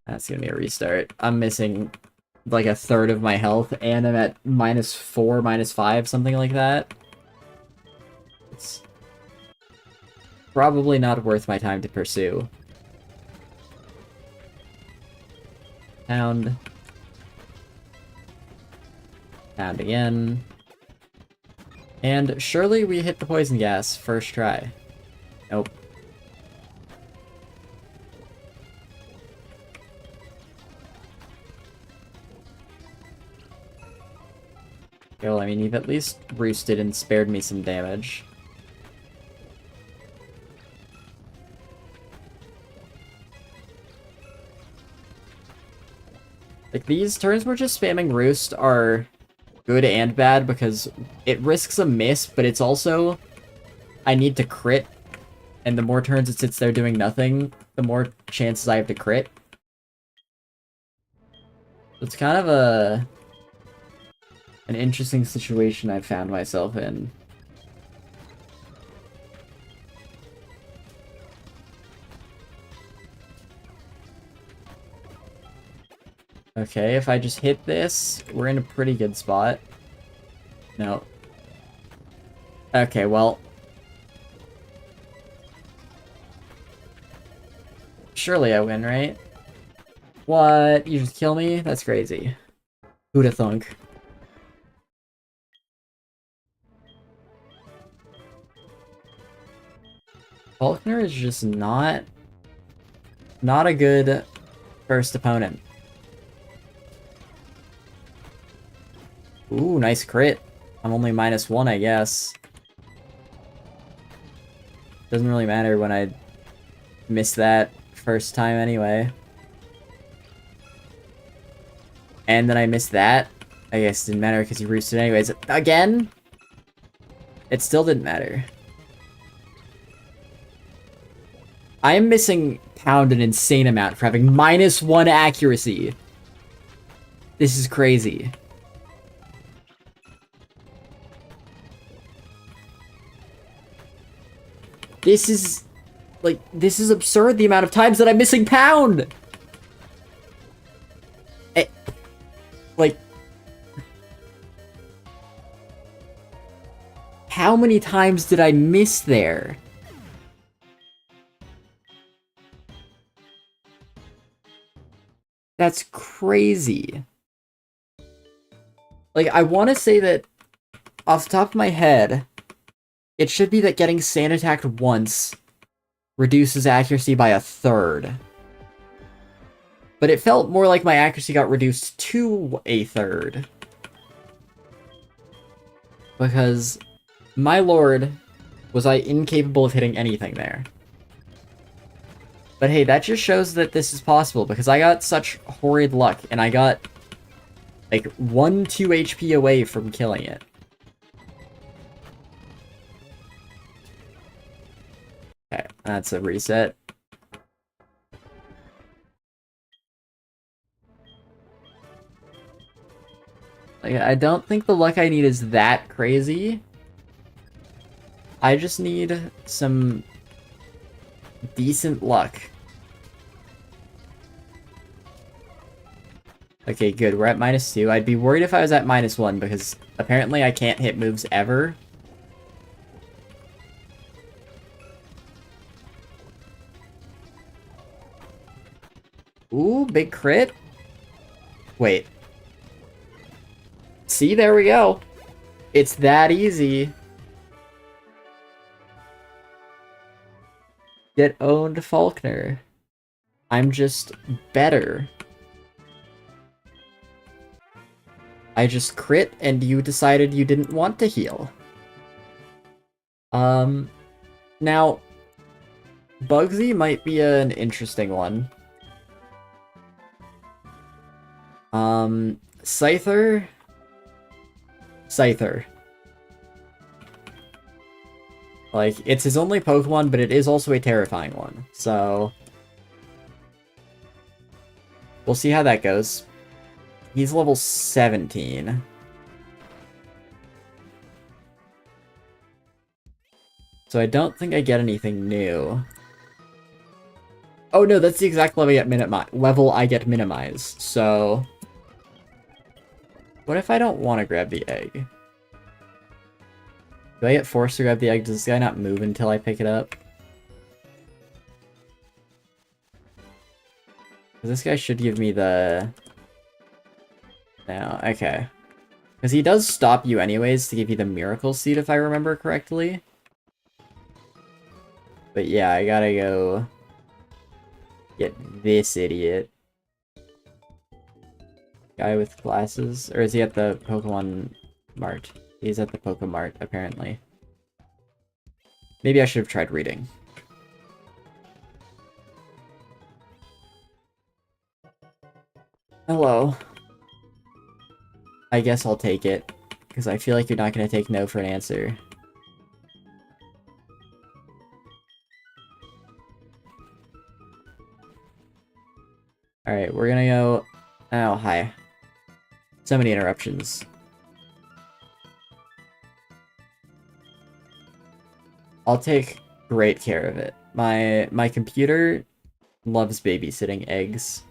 That's gonna be a restart. I'm missing like a third of my health, and I'm at -4, -5, something like that. It's probably not worth my time to pursue. Pound. Pound again. And surely we hit the poison gas first try. Nope. Well, I mean, you've at least roosted and spared me some damage. Like, these turns where just spamming Roost are good and bad because it risks a miss, but it's also... I need to crit, and the more turns it sits there doing nothing, the more chances I have to crit. It's kind of an interesting situation I've found myself in. Okay, if I just hit this, we're in a pretty good spot. No. Okay, well... Surely I win, right? What? You just kill me? That's crazy. Who'da thunk? Falkner is just not a good first opponent. Ooh, nice crit. I'm only -1, I guess. Doesn't really matter when I miss that first time anyway. And then I missed that. I guess it didn't matter because he roosted anyways. Again? It still didn't matter. I am missing Pound an insane amount for having -1 accuracy. This is crazy. This is... like, this is absurd, the amount of times that I'm missing Pound! Like... how many times did I miss there? That's crazy. Like, I want to say that, off the top of my head, it should be that getting sand attacked once reduces accuracy by 1/3. But it felt more like my accuracy got reduced to 1/3. Because, my lord, was I incapable of hitting anything there. But hey, that just shows that this is possible, because I got such horrid luck, and I got, like, 1-2 HP away from killing it. Okay, that's a reset. Like, I don't think the luck I need is that crazy. I just need some decent luck. Okay, good. We're at -2. I'd be worried if I was at -1, because apparently I can't hit moves ever. Ooh, big crit. Wait. See, there we go. It's that easy. Get owned, Falkner. I'm just better. I just crit and you decided you didn't want to heal. Now, Bugsy might be an interesting one. Scyther? Scyther. Like, it's his only Pokemon, but it is also a terrifying one, so... we'll see how that goes. He's level 17. So I don't think I get anything new. Oh no, that's the exact level I get minimized, so... what if I don't want to grab the egg? Do I get forced to grab the egg? Does this guy not move until I pick it up? This guy should give me the... no, okay. Because he does stop you anyways to give you the Miracle Seed, if I remember correctly. But yeah, I gotta go... get this idiot. Guy with glasses? Or is he at the Pokemon Mart? He's at the Pokemart, apparently. Maybe I should have tried reading. Hello. I guess I'll take it, because I feel like you're not going to take no for an answer. Alright, we're gonna go... oh, hi. So many interruptions. I'll take great care of it. My computer loves babysitting eggs.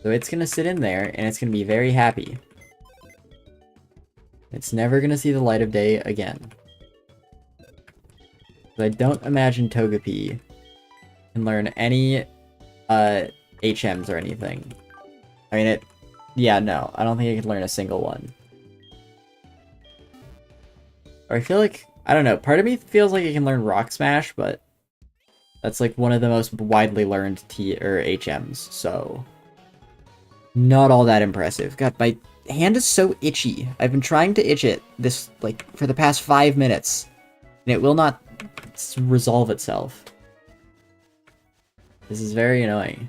So it's gonna sit in there, and it's gonna be very happy. It's never gonna see the light of day again. I don't imagine Togepi can learn any HMs or anything. I mean, yeah, no. I don't think it can learn a single one. Or I feel like I don't know. Part of me feels like it can learn Rock Smash, but that's like one of the most widely learned T or HMs, so not all that impressive. God, my hand is so itchy. I've been trying to itch it this like for the past 5 minutes, and it will not resolve itself. This is very annoying.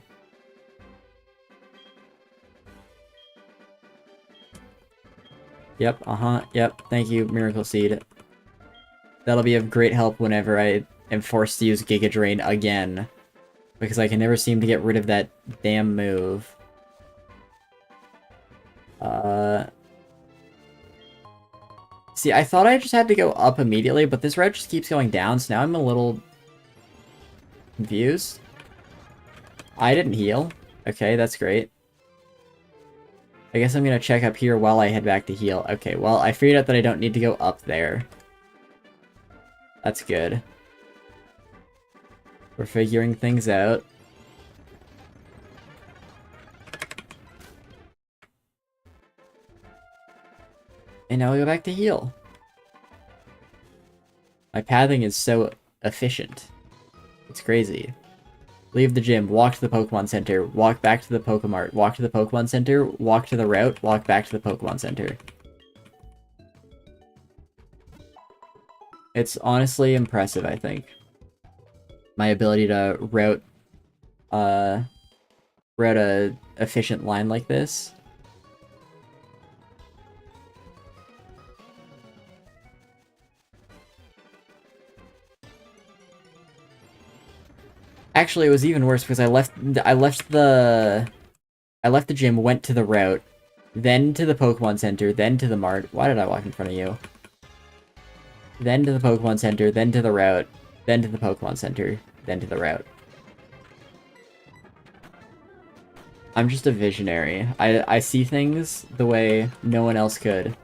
Yep, yep, thank you, Miracle Seed. That'll be of great help whenever I am forced to use Giga Drain again, because I can never seem to get rid of that damn move. See, I thought I just had to go up immediately, but this route just keeps going down, so now I'm a little confused. I didn't heal. Okay, that's great. I guess I'm gonna check up here while I head back to heal. Okay, well, I figured out that I don't need to go up there. That's good. We're figuring things out. And now we go back to heal. My pathing is so efficient. It's crazy. Leave the gym, walk to the Pokemon Center, walk back to the Pokemart, walk to the Pokemon Center, walk to the route, walk back to the Pokemon Center. It's honestly impressive, I think. My ability to route a efficient line like this. Actually, it was even worse because I left the gym, went to the route, then to the Pokemon Center, then to the Mart. Why did I walk in front of you? Then to the Pokemon Center, then to the route, then to the Pokemon Center, then to the route. I'm just a visionary. I see things the way no one else could.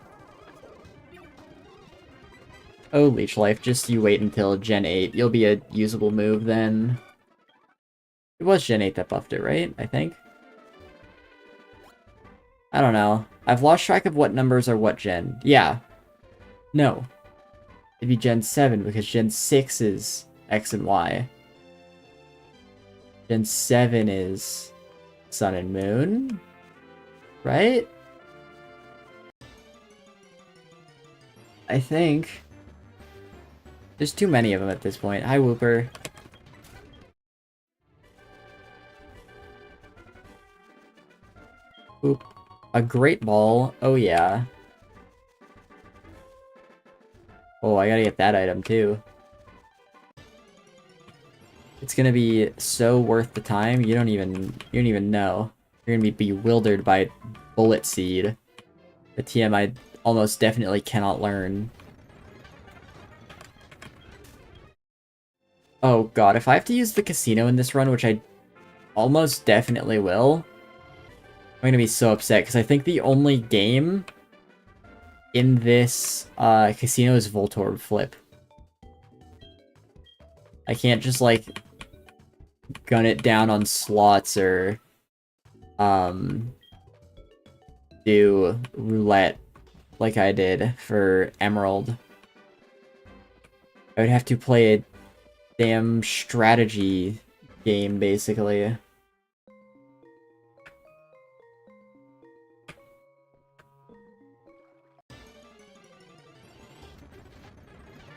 Oh, Leech Life, just you wait until Gen 8. You'll be a usable move then. It was Gen 8 that buffed it, right? I think? I don't know. I've lost track of what numbers are what gen. Yeah. No. It'd be Gen 7, because Gen 6 is X and Y. Gen 7 is Sun and Moon? Right? I think. There's too many of them at this point. Hi, Whooper. Oop. A Great Ball. Oh, yeah. Oh, I gotta get that item, too. It's gonna be so worth the time, you don't even know. You're gonna be bewildered by Bullet Seed. The TM I almost definitely cannot learn. Oh god, if I have to use the casino in this run, which I almost definitely will, I'm gonna be so upset, because I think the only game in this casino is Voltorb Flip. I can't just, like, gun it down on slots or do roulette like I did for Emerald. I would have to play a damn strategy game, basically.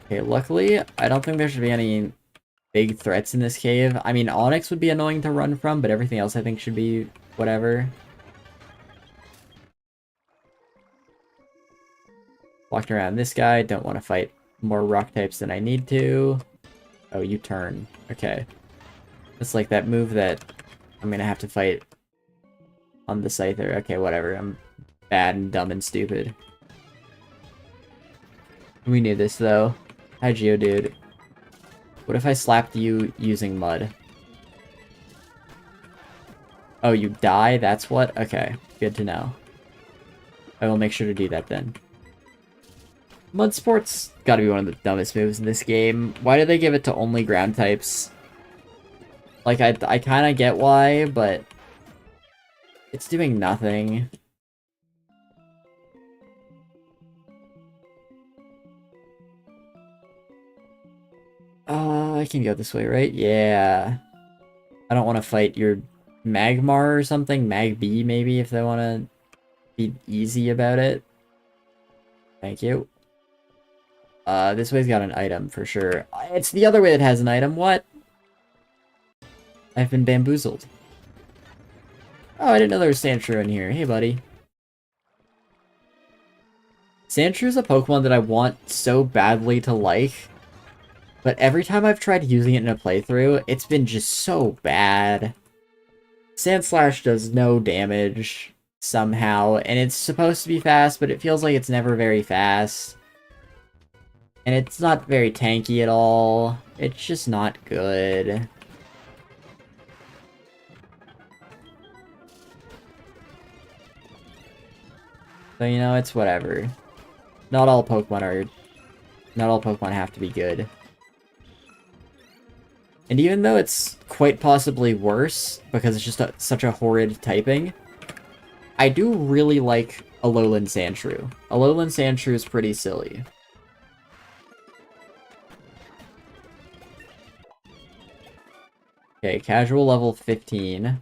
Okay, luckily, I don't think there should be any big threats in this cave. I mean, Onyx would be annoying to run from, but everything else I think should be whatever. Walking around this guy, don't want to fight more rock types than I need to. Oh, you turn. Okay. It's like that move that I'm gonna have to fight on the Scyther. Okay, whatever. I'm bad and dumb and stupid. We knew this, though. Hi, Geodude. What if I slapped you using mud? Oh, you die? That's what? Okay, good to know. I will make sure to do that then. Mud Sport's gotta be one of the dumbest moves in this game. Why do they give it to only ground types? Like, I kinda get why, but it's doing nothing. I can go this way, right? Yeah. I don't want to fight your Magmar or something. Mag-B, maybe, if they want to be easy about it. Thank you. This way's got an item, for sure. It's the other way that has an item. What? I've been bamboozled. Oh, I didn't know there was Sandshrew in here. Hey, buddy. Sandshrew a Pokemon that I want so badly to like, but every time I've tried using it in a playthrough, it's been just so bad. Sandslash does no damage, somehow, and it's supposed to be fast, but it feels like it's never very fast. And it's not very tanky at all. It's just not good. So, you know, it's whatever. Not all Pokemon have to be good. And even though it's quite possibly worse, because it's just such a horrid typing, I do really like Alolan Sandshrew. Alolan Sandshrew is pretty silly. Okay, casual level 15.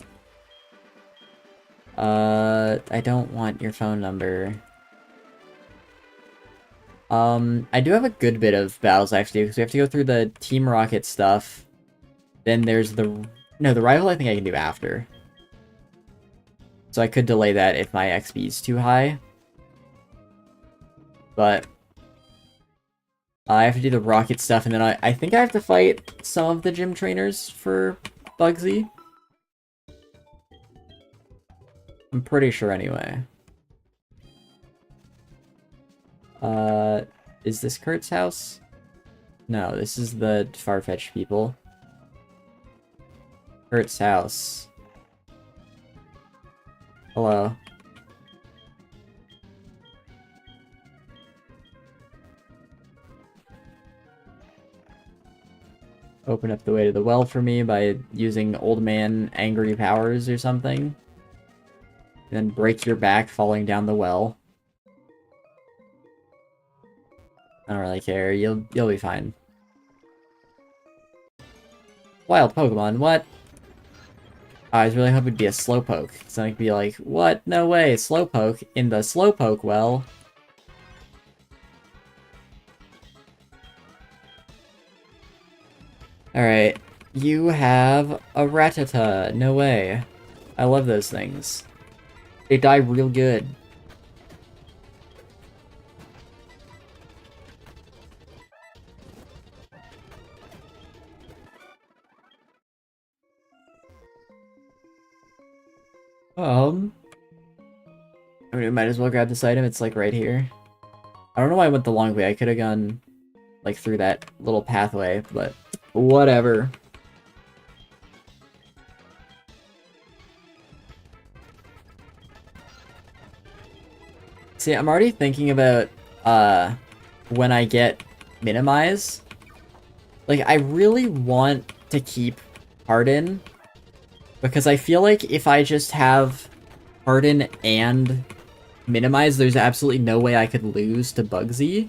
I don't want your phone number. I do have a good bit of battles, actually, because we have to go through the Team Rocket stuff. Then there's the... No, the rival I think I can do after. So I could delay that if my XP is too high. But... I have to do the Rocket stuff, and then I think I have to fight some of the gym trainers for Bugsy. I'm pretty sure anyway. Is this Kurt's house? No, this is the Farfetch'd people. Kurt's house. Hello. Open up the way to the well for me by using old man angry powers or something. And then break your back falling down the well. I don't really care. You'll be fine. Wild Pokemon, what? I was really hoping it'd be a Slowpoke. So I could be like, what? No way, Slowpoke in the Slowpoke well. Alright, you have a Rattata. No way. I love those things. They die real good. I mean, we might as well grab this item. It's like right here. I don't know why I went the long way. I could have gone like through that little pathway, but whatever. See, I'm already thinking about when I get Minimize. Like, I really want to keep Harden, because I feel like if I just have Harden and Minimize, there's absolutely no way I could lose to Bugsy.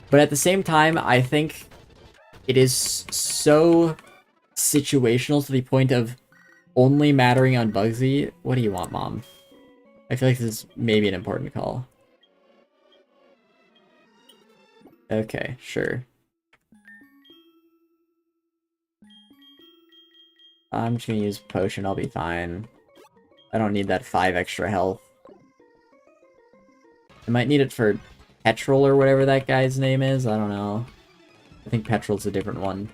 But at the same time, I think it is so situational to the point of only mattering on Bugsy. What do you want, Mom? I feel like this is maybe an important call. Okay, sure. I'm just gonna use Potion, I'll be fine. I don't need that 5 extra health. I might need it for Petrol or whatever that guy's name is, I don't know. I think Petrol's a different one.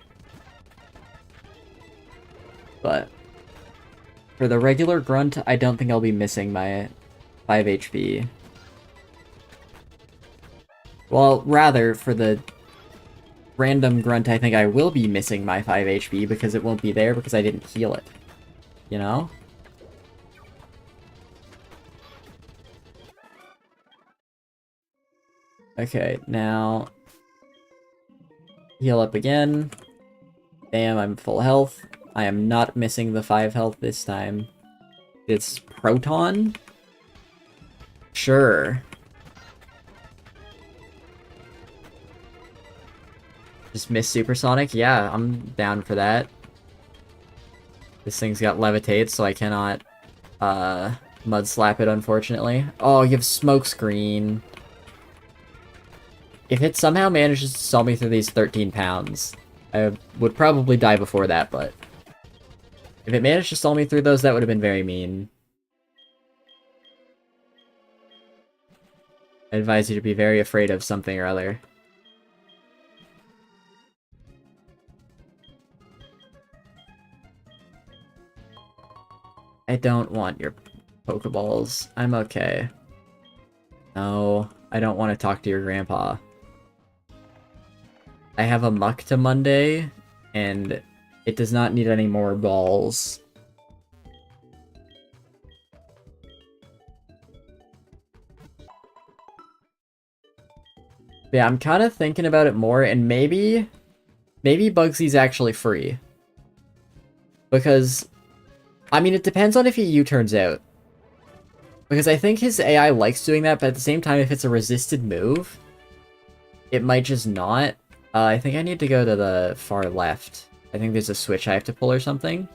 But for the regular Grunt, I don't think I'll be missing my 5 HP. Well, rather, for the random Grunt, I think I will be missing my 5 HP because it won't be there because I didn't heal it. You know? Okay, now... heal up again. Damn, I'm full health. I am not missing the 5 health this time. It's Proton? Sure. Just miss Supersonic? Yeah, I'm down for that. This thing's got Levitate, so I cannot, Mud Slap it, unfortunately. Oh, you have Smokescreen. If it somehow manages to stall me through these 13 pounds, I would probably die before that, but... if it managed to stall me through those, that would have been very mean. I advise you to be very afraid of something or other. I don't want your Pokeballs. I'm okay. No, I don't want to talk to your grandpa. I have a Muck to Monday, and it does not need any more balls. Yeah, I'm kind of thinking about it more, and maybe Bugsy's actually free. Because, I mean, it depends on if he U-turns out. Because I think his AI likes doing that, but at the same time, if it's a resisted move, it might just not. I think I need to go to the far left. I think there's a switch I have to pull or something.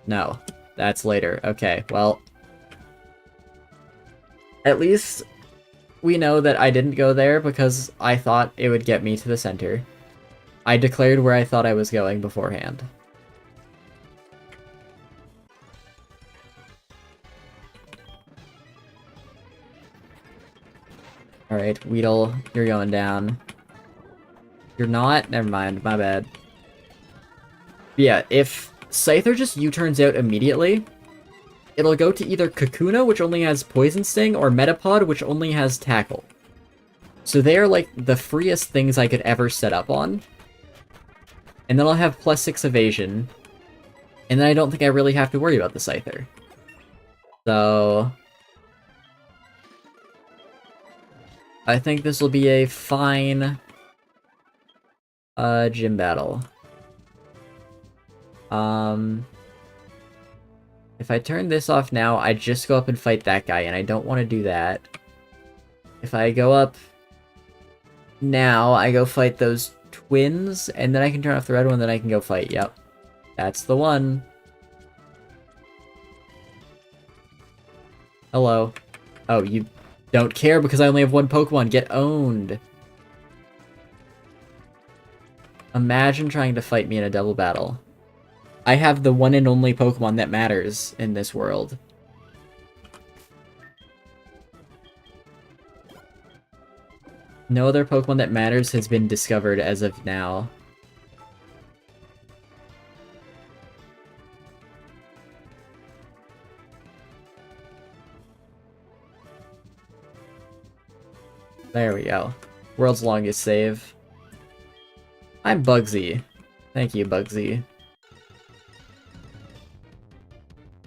No, that's later. Okay, well. At least we know that I didn't go there because I thought it would get me to the center. I declared where I thought I was going beforehand. Alright, Weedle, you're going down. You're not? Never mind, my bad. Yeah, if Scyther just U-turns out immediately, it'll go to either Kakuna, which only has Poison Sting, or Metapod, which only has Tackle. So they are, like, the freest things I could ever set up on. And then I'll have +6 evasion. And then I don't think I really have to worry about the Scyther. So... I think this will be a fine... gym battle. If I turn this off now, I just go up and fight that guy, and I don't want to do that. If I go up now, I go fight those twins, and then I can turn off the red one, then I can go fight. Yep. That's the one. Hello. Oh, you don't care because I only have one Pokemon. Get owned. Imagine trying to fight me in a double battle. I have the one and only Pokemon that matters in this world. No other Pokemon that matters has been discovered as of now. There we go. World's longest save. I'm Bugsy. Thank you, Bugsy.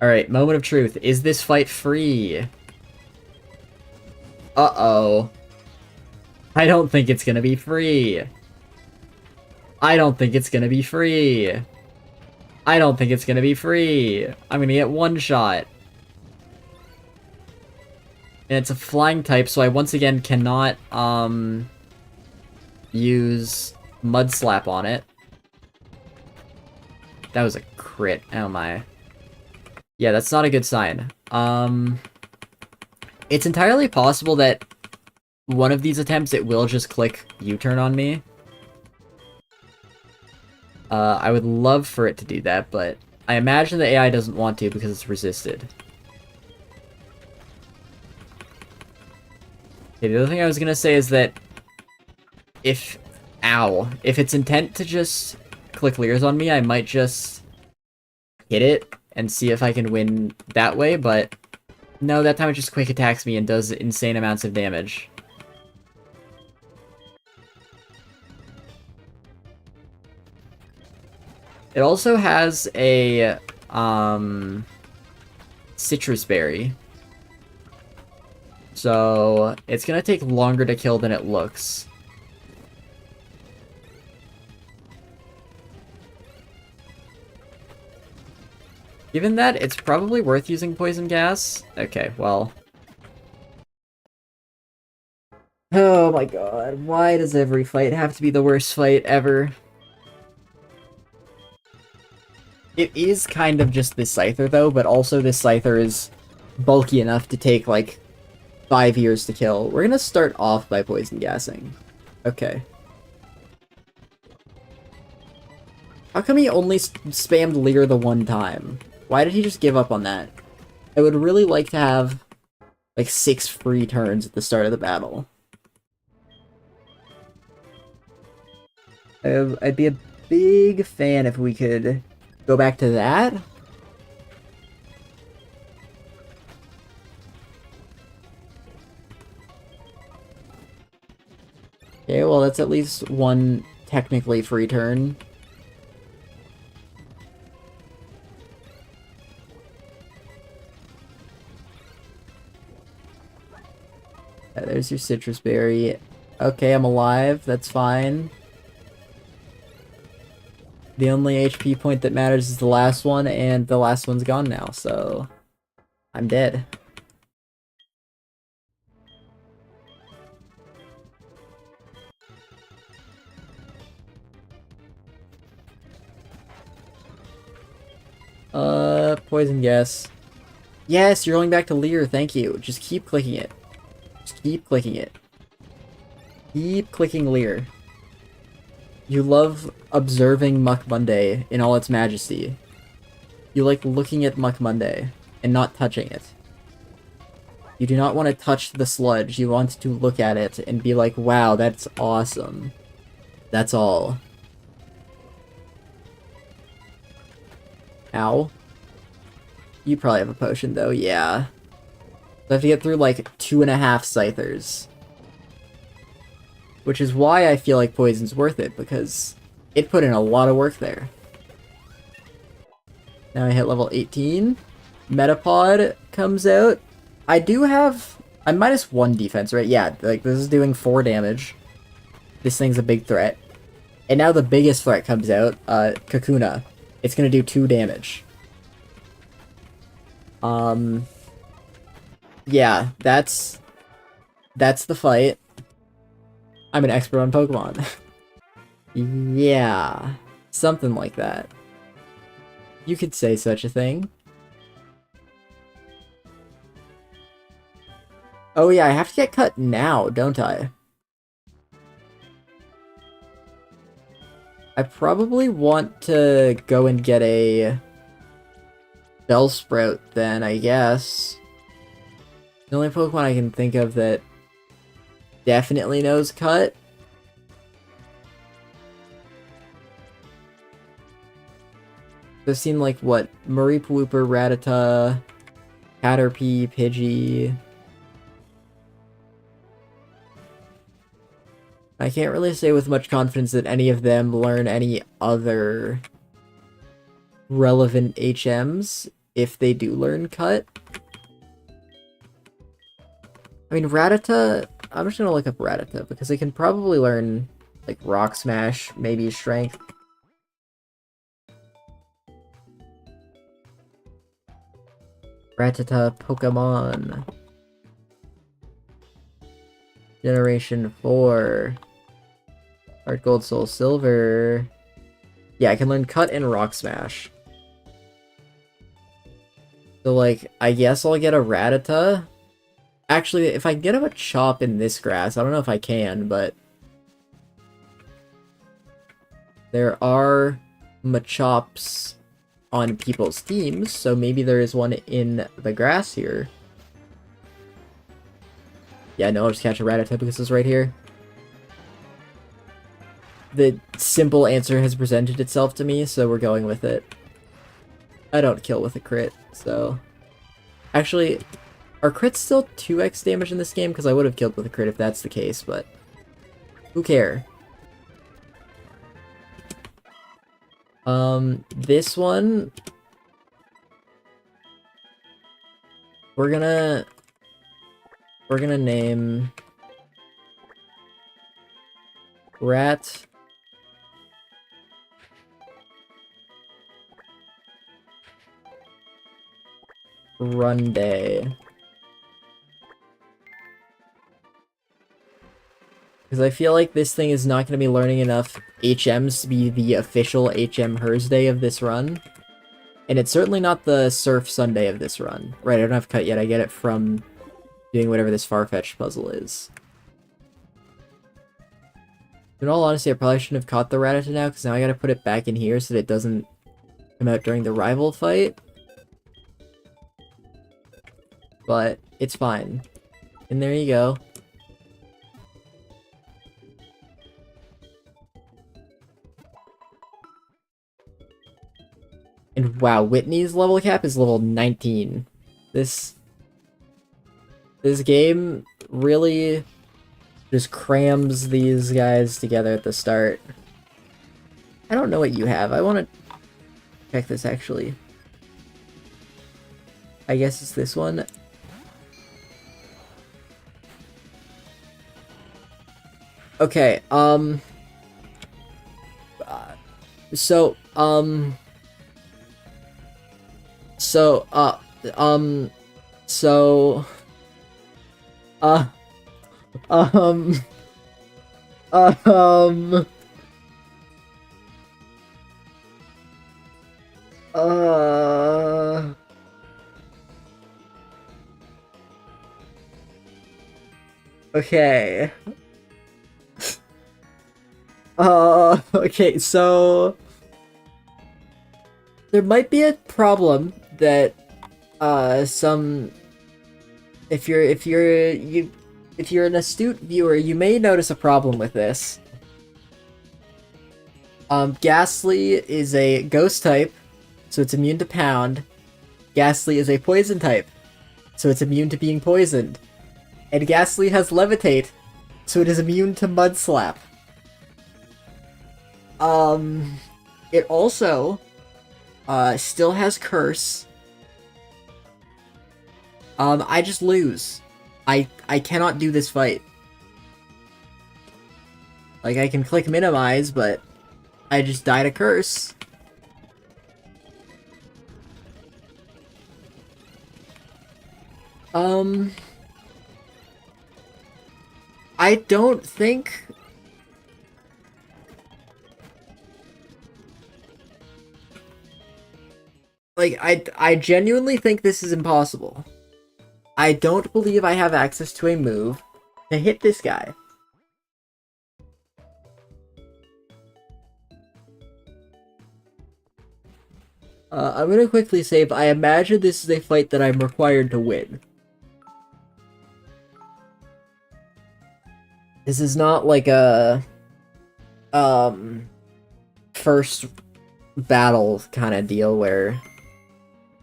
Alright, moment of truth. Is this fight free? Uh-oh. I don't think it's gonna be free. I don't think it's gonna be free. I don't think it's gonna be free. I'm gonna get one shot. And it's a flying type, so I once again cannot, use Mud Slap on it. That was a crit. Oh my. Yeah, that's not a good sign. It's entirely possible that one of these attempts it will just click U-turn on me. I would love for it to do that, but I imagine the AI doesn't want to because it's resisted. Okay, the other thing I was gonna say is that if its intent to just click Leers on me, I might just hit it and see if I can win that way, but no, that time it just quick attacks me and does insane amounts of damage. It also has a, Citrus Berry. So, it's gonna take longer to kill than it looks. Given that, it's probably worth using Poison Gas. Okay, well. Oh my god, why does every fight have to be the worst fight ever? It is kind of just this Scyther though, but also this Scyther is bulky enough to take like 5 years to kill. We're gonna start off by poison gassing. Okay. How come he only spammed Leer the one time? Why did he just give up on that? I would really like to have like 6 free turns at the start of the battle. I'd be a big fan if we could go back to that. Okay, well that's at least one technically free turn. There's your citrus berry. Okay, I'm alive. That's fine. The only HP point that matters is the last one, and the last one's gone now, so I'm dead. Poison gas. Yes, you're going back to Leer, thank you. Just keep clicking it. Just keep clicking it. Keep clicking Leer. You love observing Muck Monday in all its majesty. You like looking at Muck Monday and not touching it. You do not want to touch the sludge, you want to look at it and be like, wow, that's awesome. That's all. Ow. You probably have a potion though, yeah. So I have to get through like 2.5 Scythers. Which is why I feel like poison's worth it, because it put in a lot of work there. Now I hit level 18. Metapod comes out. I do have... I'm -1 defense, right? Yeah, like this is doing 4 damage. This thing's a big threat. And now the biggest threat comes out, Kakuna. It's gonna do 2 damage. Yeah, that's the fight. I'm an expert on Pokemon. Yeah, something like that. You could say such a thing. Oh yeah, I have to get cut now, don't I? I probably want to go and get a Bellsprout then, I guess. The only Pokemon I can think of that definitely knows cut. I've seen like what? Mareep, Wooper, Rattata, Caterpie, Pidgey. I can't really say with much confidence that any of them learn any other relevant HMs if they do learn cut. I mean, Rattata, I'm just gonna look up Rattata because they can probably learn like Rock Smash, maybe Strength. Rattata Pokemon. Generation 4. Heart Gold, Soul Silver. Yeah, I can learn Cut and Rock Smash. So, like, I guess I'll get a Rattata. Actually, if I get him a Chop in this grass, I don't know if I can, but... there are Machops on people's teams, so maybe there is one in the grass here. Yeah, no, I'll just catch a Rattata because it's right here. The simple answer has presented itself to me, so we're going with it. I don't kill with a crit, so... Actually, are crits still 2x damage in this game? Because I would have killed with a crit if that's the case, but... who cares? This one... We're gonna name... Rat... Run Day. Because I feel like this thing is not going to be learning enough HMs to be the official HM Thursday of this run. And it's certainly not the Surf Sunday of this run. Right, I don't have cut yet. I get it from doing whatever this Farfetch'd puzzle is. In all honesty, I probably shouldn't have caught the Rattata now, because now I gotta put it back in here so that it doesn't come out during the rival fight. But it's fine. And there you go. And wow, Whitney's level cap is level 19. This game really just crams these guys together at the start. I don't know what you have. I want to check this actually. I guess it's this one. Okay, so, so, so, um, um, uh, okay. Okay, so there might be a problem that if you're an astute viewer, you may notice a problem with this. Ghastly is a ghost type, so it's immune to pound. Ghastly is a poison type, so it's immune to being poisoned. And Ghastly has levitate, so it is immune to mud slap. It also, still has curse. I just lose. I cannot do this fight. Like, I can click minimize, but I just die to curse. I don't think... Like, I genuinely think this is impossible. I don't believe I have access to a move to hit this guy. I'm gonna quickly save. I imagine this is a fight that I'm required to win. This is not like a first battle kind of deal where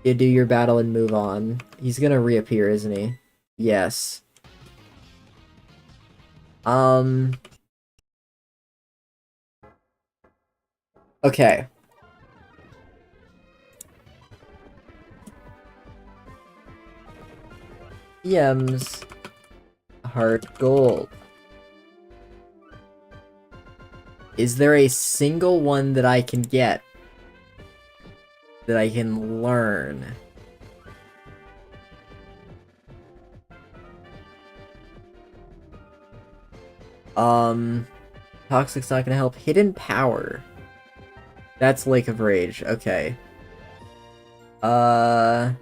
you do your battle and move on. He's gonna reappear, isn't he? Yes. Okay. EM's heart gold. Is there a single one that I can get that I can learn? Toxic's not gonna help. Hidden Power. That's Lake of Rage. Okay. I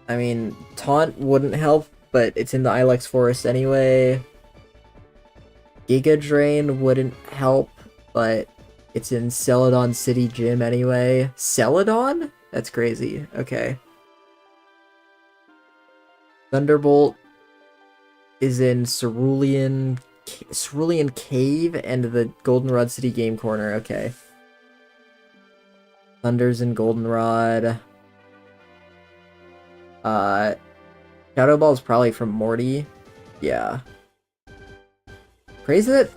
mean, Taunt wouldn't help, but it's in the Ilex Forest anyway. Giga Drain wouldn't help, but it's in Celadon City Gym anyway. Celadon? That's crazy. Okay. Thunderbolt is in Cerulean Cave and the Goldenrod City Game Corner. Okay. Thunder's in Goldenrod. Shadow Ball is probably from Morty. Yeah. Crazy that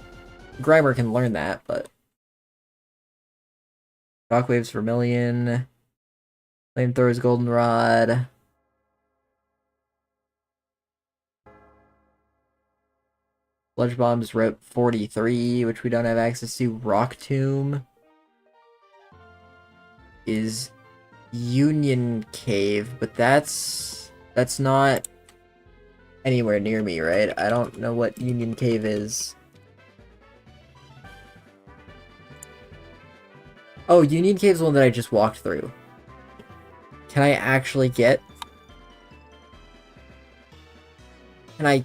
Grimer can learn that, but... Shockwave's Vermilion. Flamethrower's Goldenrod. Sludge Bomb's Route 43, which we don't have access to. Rock Tomb is Union Cave, but that's not anywhere near me, right? I don't know what Union Cave is. Oh, Union Cave's the one that I just walked through. Can I actually get... Can I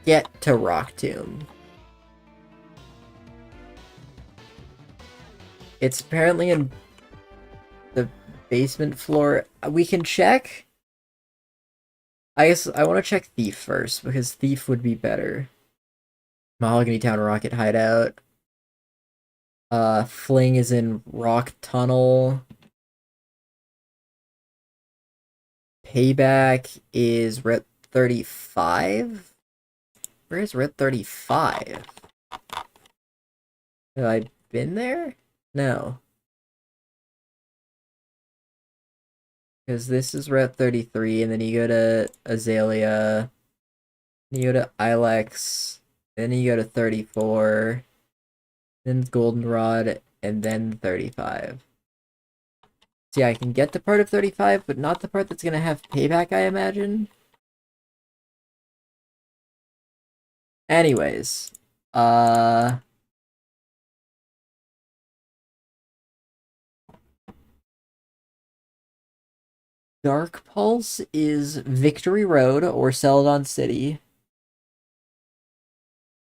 get to Rock Tomb? It's apparently in the basement floor. We can check. I guess I want to check Thief first, because Thief would be better. Mahogany Town Rocket Hideout. Fling is in Rock Tunnel. Payback is Route 35? Where is Route 35? Have I been there? No. Because this is Route 33, and then you go to Azalea, then you go to Ilex, then you go to 34, then Goldenrod, and then 35. See, I can get to part of 35, but not the part that's gonna have payback, I imagine. Anyways, Dark Pulse is Victory Road or Celadon City.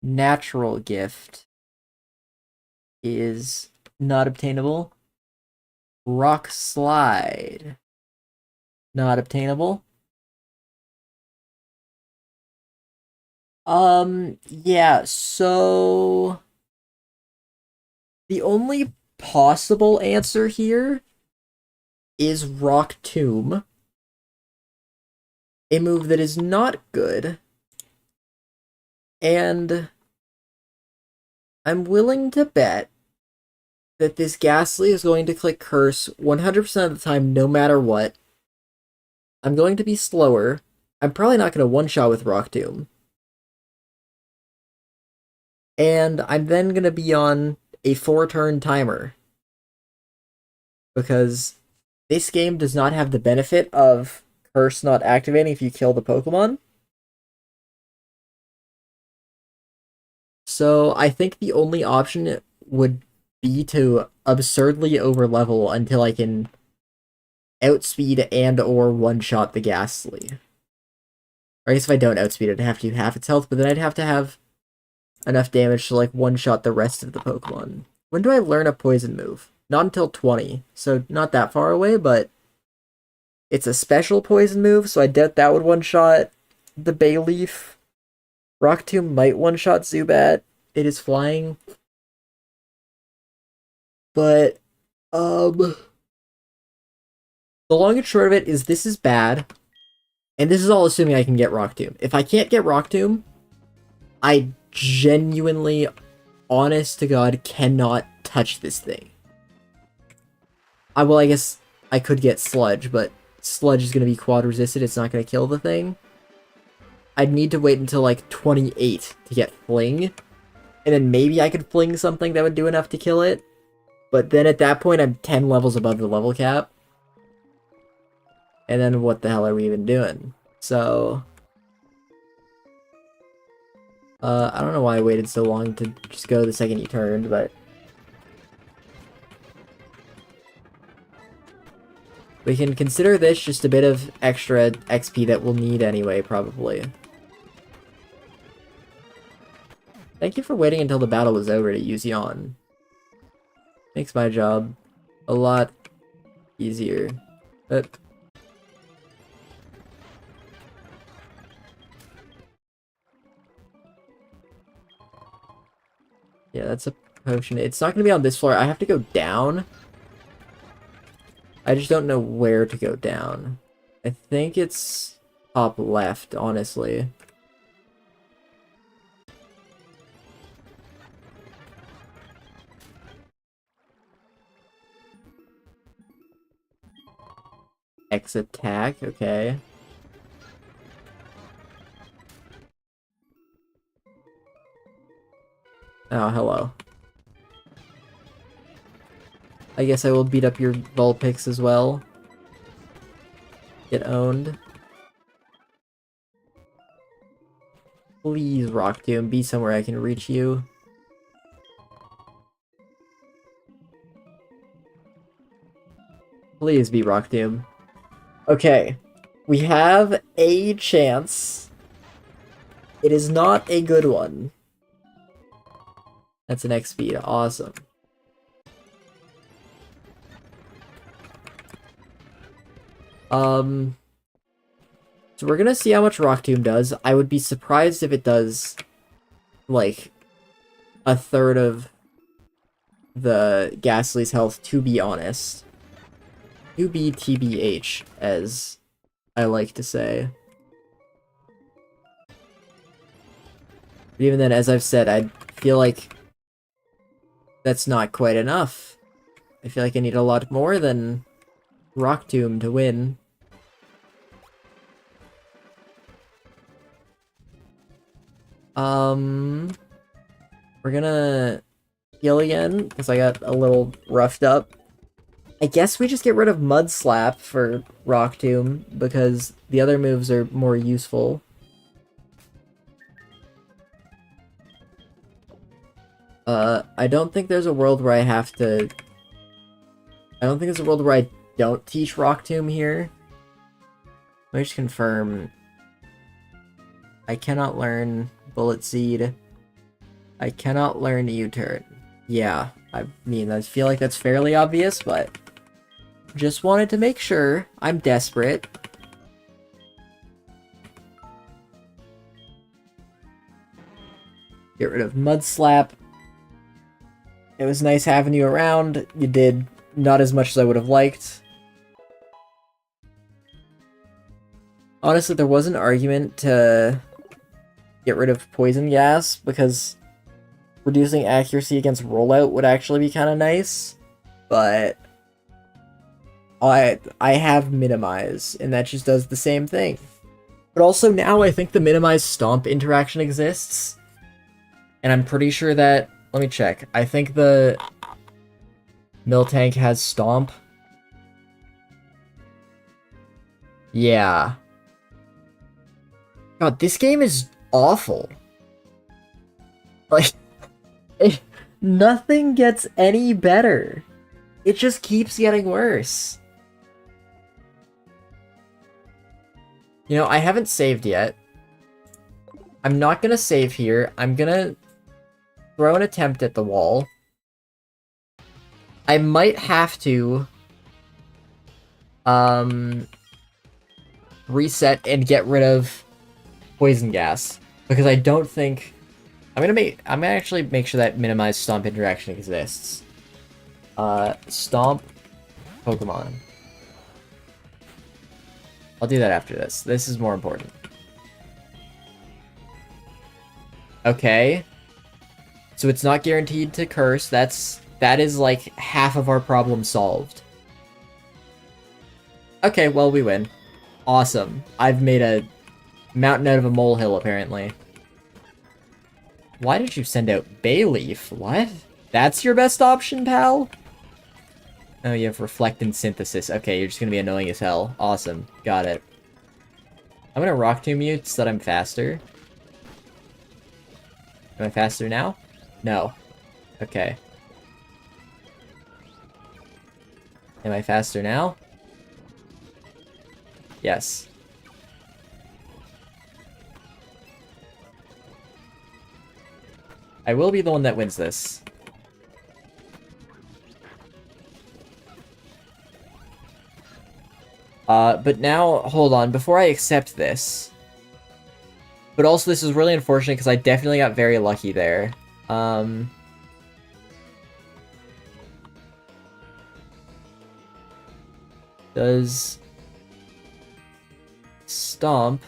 Natural Gift is not obtainable. Rock Slide, not obtainable. Yeah, so the only possible answer here is Rock Tomb, a move that is not good, and I'm willing to bet that this Ghastly is going to click Curse 100% of the time, no matter what. I'm going to be slower. I'm probably not going to one-shot with Rock Tomb. And I'm then going to be on a 4-turn timer. Because this game does not have the benefit of Curse not activating if you kill the Pokemon. So I think the only option would be to absurdly overlevel until I can outspeed and or one-shot the Ghastly. Or I guess if I don't outspeed it, I'd have to do half its health, but then I'd have to have enough damage to like one-shot the rest of the Pokemon. When do I learn a poison move? Not until 20, so not that far away, but it's a special poison move, so I doubt that would one-shot the Bayleaf. Rock Tomb might one-shot Zubat. It is flying. But, the long and short of it is this is bad. And this is all assuming I can get Rock Tomb. If I can't get Rock Tomb, I genuinely, honest to God, cannot touch this thing. Well, I guess I could get Sludge, but Sludge is going to be quad resisted. It's not going to kill the thing. I'd need to wait until like 28 to get Fling. And then maybe I could Fling something that would do enough to kill it. But then at that point, I'm 10 levels above the level cap. And then what the hell are we even doing? So... I don't know why I waited so long to just go the second he turned, but... we can consider this just a bit of extra XP that we'll need anyway, probably. Thank you for waiting until the battle was over to use Yawn. Makes my job a lot easier. But... yeah, that's a potion. It's not going to be on this floor. I have to go down. I just don't know where to go down. I think it's top left, honestly. X attack, okay. Oh, hello. I guess I will beat up your Vulpix as well. Get owned. Please, Rock Tomb, be somewhere I can reach you. Please be Rock Tomb. Okay. We have a chance. It is not a good one. That's an X speed. Awesome. So we're gonna see how much Rock Tomb does. I would be surprised if it does, like, a third of the Ghastly's health, to be honest. To be TBH, as I like to say. But even then, as I've said, I feel like that's not quite enough. I feel like I need a lot more than Rock Tomb to win. We're gonna heal again, because I got a little roughed up. I guess we just get rid of Mud Slap for Rock Tomb, because the other moves are more useful. I don't think there's a world where I have to... I don't think there's a world where I don't teach Rock Tomb here. Let me just confirm. I cannot learn Bullet Seed. I cannot learn U-Turn. Yeah, I mean, I feel like that's fairly obvious, but... just wanted to make sure. I'm desperate. Get rid of Mud Slap. It was nice having you around. You did not as much as I would have liked. Honestly, there was an argument to get rid of Poison Gas, because reducing accuracy against rollout would actually be kind of nice, but I have Minimize, and that just does the same thing. But also now I think the Minimize Stomp interaction exists, and I'm pretty sure that... let me check. I think the Miltank has Stomp. Yeah. God, this game is awful. Like, nothing gets any better. It just keeps getting worse. You know, I haven't saved yet. I'm not gonna save here. I'm gonna throw an attempt at the wall. I might have to reset and get rid of Poison Gas, because I don't think I'm gonna actually make sure that Minimize Stomp interaction exists. Stomp Pokemon. I'll do that after this. This is more important. Okay. So it's not guaranteed to curse. That is like half of our problem solved. Okay, well, we win. Awesome. I've made a mountain out of a molehill, apparently. Why did you send out Bayleaf? What? That's your best option, pal? Oh, you have Reflect and Synthesis. Okay, you're just gonna be annoying as hell. Awesome. Got it. I'm gonna Rock Tomb you so that I'm faster. Am I faster now? No. Okay. Am I faster now? Yes. I will be the one that wins this. But now, hold on, before I accept this... But also, this is really unfortunate, because I definitely got very lucky there. Does... Stomp...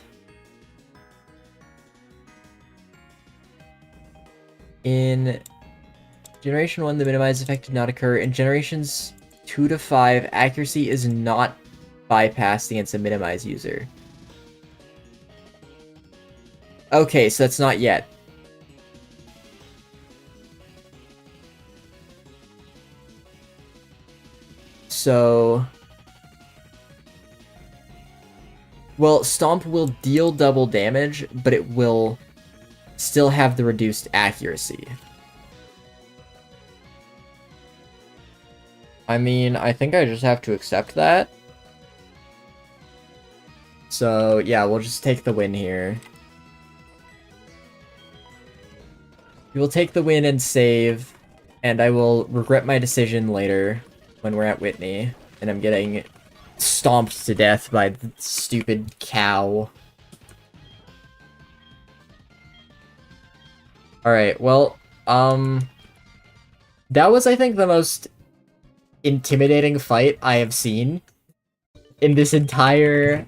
In Generation 1, the Minimize effect did not occur. In Generations 2 to 5, accuracy is not bypassed against a Minimize user. Okay, so that's not yet. So... well, Stomp will deal double damage, but it will still have the reduced accuracy. I mean, I think I just have to accept that. So, yeah, we'll just take the win here. We will take the win and save, and I will regret my decision later when we're at Whitney, and I'm getting stomped to death by the stupid cow. Alright, well, that was, I think, the most intimidating fight I have seen in this entire,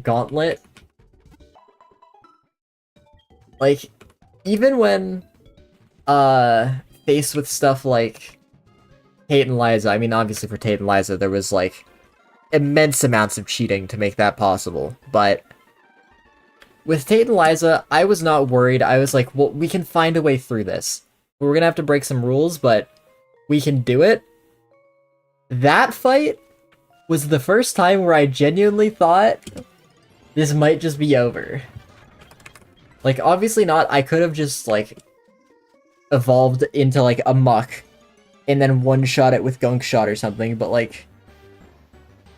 gauntlet. Like, even when, faced with stuff like Tate and Liza, I mean, obviously for Tate and Liza, there was, like, immense amounts of cheating to make that possible, but with Tate and Liza, I was not worried. I was like, well, we can find a way through this. We're gonna have to break some rules, but we can do it. That fight was the first time where I genuinely thought this might just be over. Like, obviously not. I could have just, like, evolved into, like, a muck and then one-shot it with Gunk Shot or something, but, like,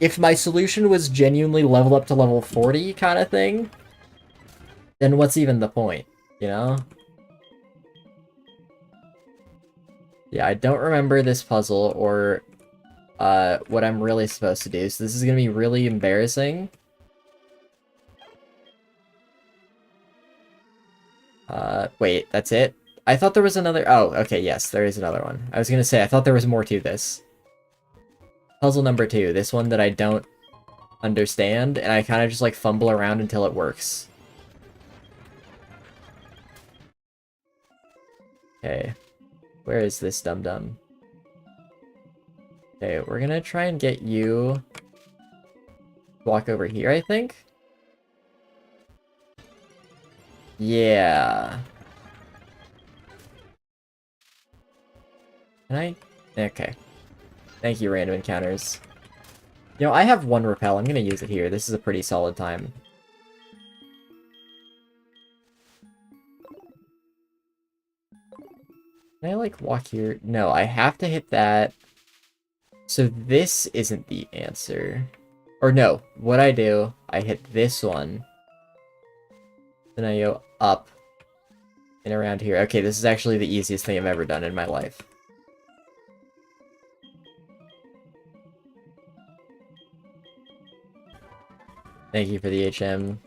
if my solution was genuinely level up to level 40 kind of thing, then what's even the point, you know? Yeah, I don't remember this puzzle or what I'm really supposed to do, so this is gonna be really embarrassing. Wait, that's it? I thought there was another- oh, okay, yes, there is another one. I was gonna say, I thought there was more to this. Puzzle number 2, this one that I don't understand, and I kind of just, like, fumble around until it works. Okay, where is this dum-dum? Okay, we're gonna try and get you to walk over here, I think? Yeah. Can I? Okay. Thank you, random encounters. You know, I have 1 repel. I'm gonna use it here. This is a pretty solid time. Can I, like, walk here? No, I have to hit that. So this isn't the answer. Or no, what I do, I hit this one. Then I go up and around here. Okay, this is actually the easiest thing I've ever done in my life. Thank you for the HM.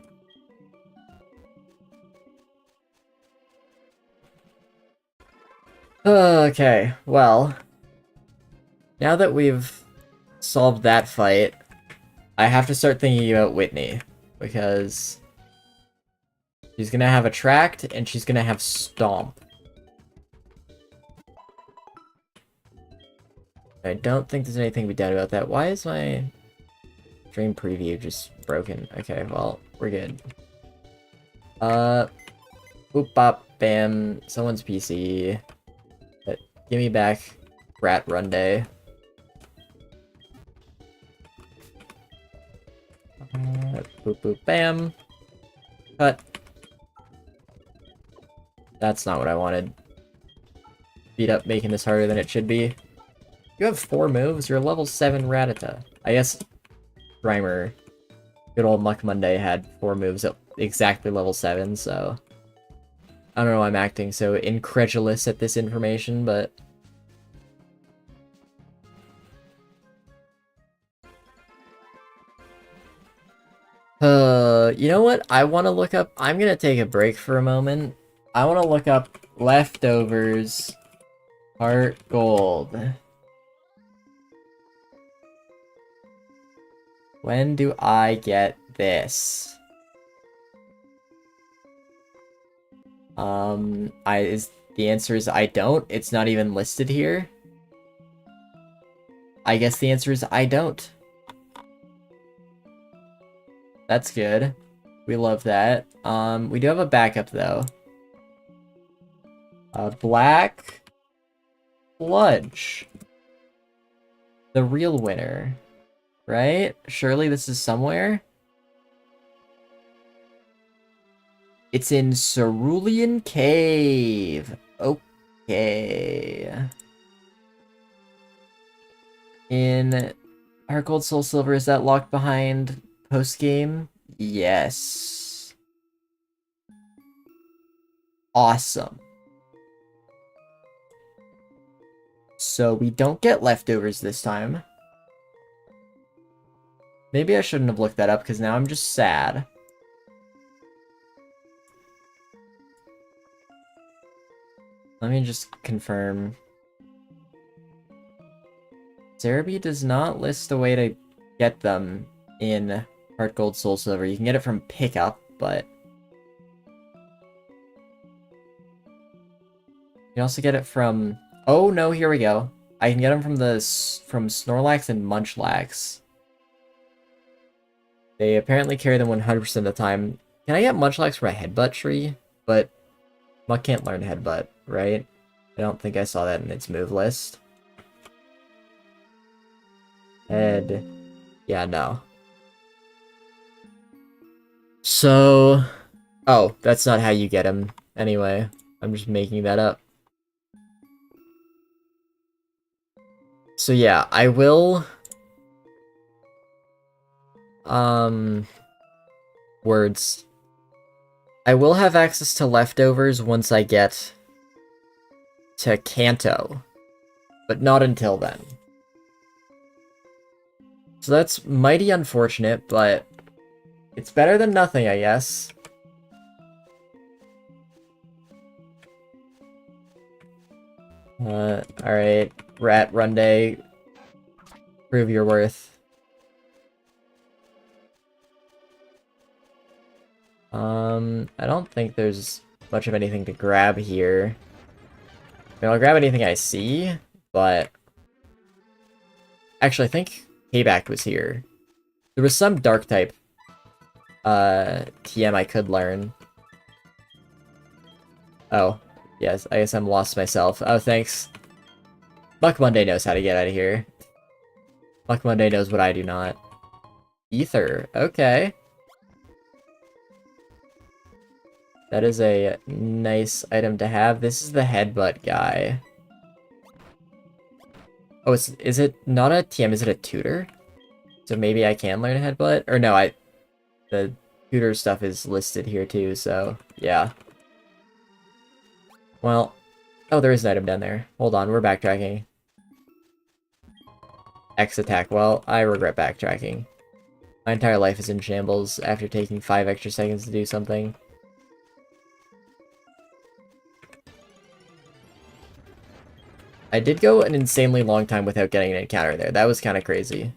Okay, well, now that we've solved that fight, I have to start thinking about Whitney, because she's gonna have Attract, and she's gonna have Stomp. I don't think there's anything to be done about that. Why is my stream preview just broken? Okay, well, we're good. Boop bop bam, someone's PC. But give me back Rat Run Day. Boop boop bam. Cut. That's not what I wanted. Beat up making this harder than it should be. You have 4 moves, you're level 7 Rattata. I guess Grimer, good old Muck Monday, had 4 moves at exactly level 7, so I don't know why I'm acting so incredulous at this information, but you know what? I want to look up. I'm gonna take a break for a moment. I want to look up leftovers heart gold. When do I get this? The answer is I don't. It's not even listed here. I guess the answer is I don't. That's good. We love that. We do have a backup though. Black Sludge. The real winner. Right? Surely this is somewhere? It's in Cerulean Cave. Okay. In Heart Gold Soul Silver, is that locked behind post-game? Yes. Awesome. So we don't get leftovers this time. Maybe I shouldn't have looked that up, because now I'm just sad. Let me just confirm. Cerebi does not list a way to get them in Heart Gold Soul Silver. You can get it from pickup, but you can also get it from... Oh no, here we go. I can get them from Snorlax and Munchlax. They apparently carry them 100% of the time. Can I get Munchlax from a Headbutt tree? But Muck can't learn Headbutt, right? I don't think I saw that in its move list. Head. Yeah, no. So... Oh, that's not how you get him. Anyway, I'm just making that up. So yeah, I will... Words. I will have access to leftovers once I get to Kanto, but not until then. So that's mighty unfortunate, but it's better than nothing, I guess. Alright. Rat Runday. Prove your worth. I don't think there's much of anything to grab here. I mean, I'll grab anything I see, but... Actually, I think Payback was here. There was some Dark-type TM I could learn. Oh, yes, I guess I'm lost myself. Oh, thanks. Muck Monday knows how to get out of here. Muck Monday knows what I do not. Ether, okay. That is a nice item to have. This is the Headbutt guy. Oh, is it not a TM, is it a tutor? So maybe I can learn a Headbutt? Or no, the tutor stuff is listed here too, so yeah. Well, oh, there is an item down there. Hold on, we're backtracking. X attack. Well, I regret backtracking. My entire life is in shambles after taking 5 extra seconds to do something. I did go an insanely long time without getting an encounter there. That was kind of crazy.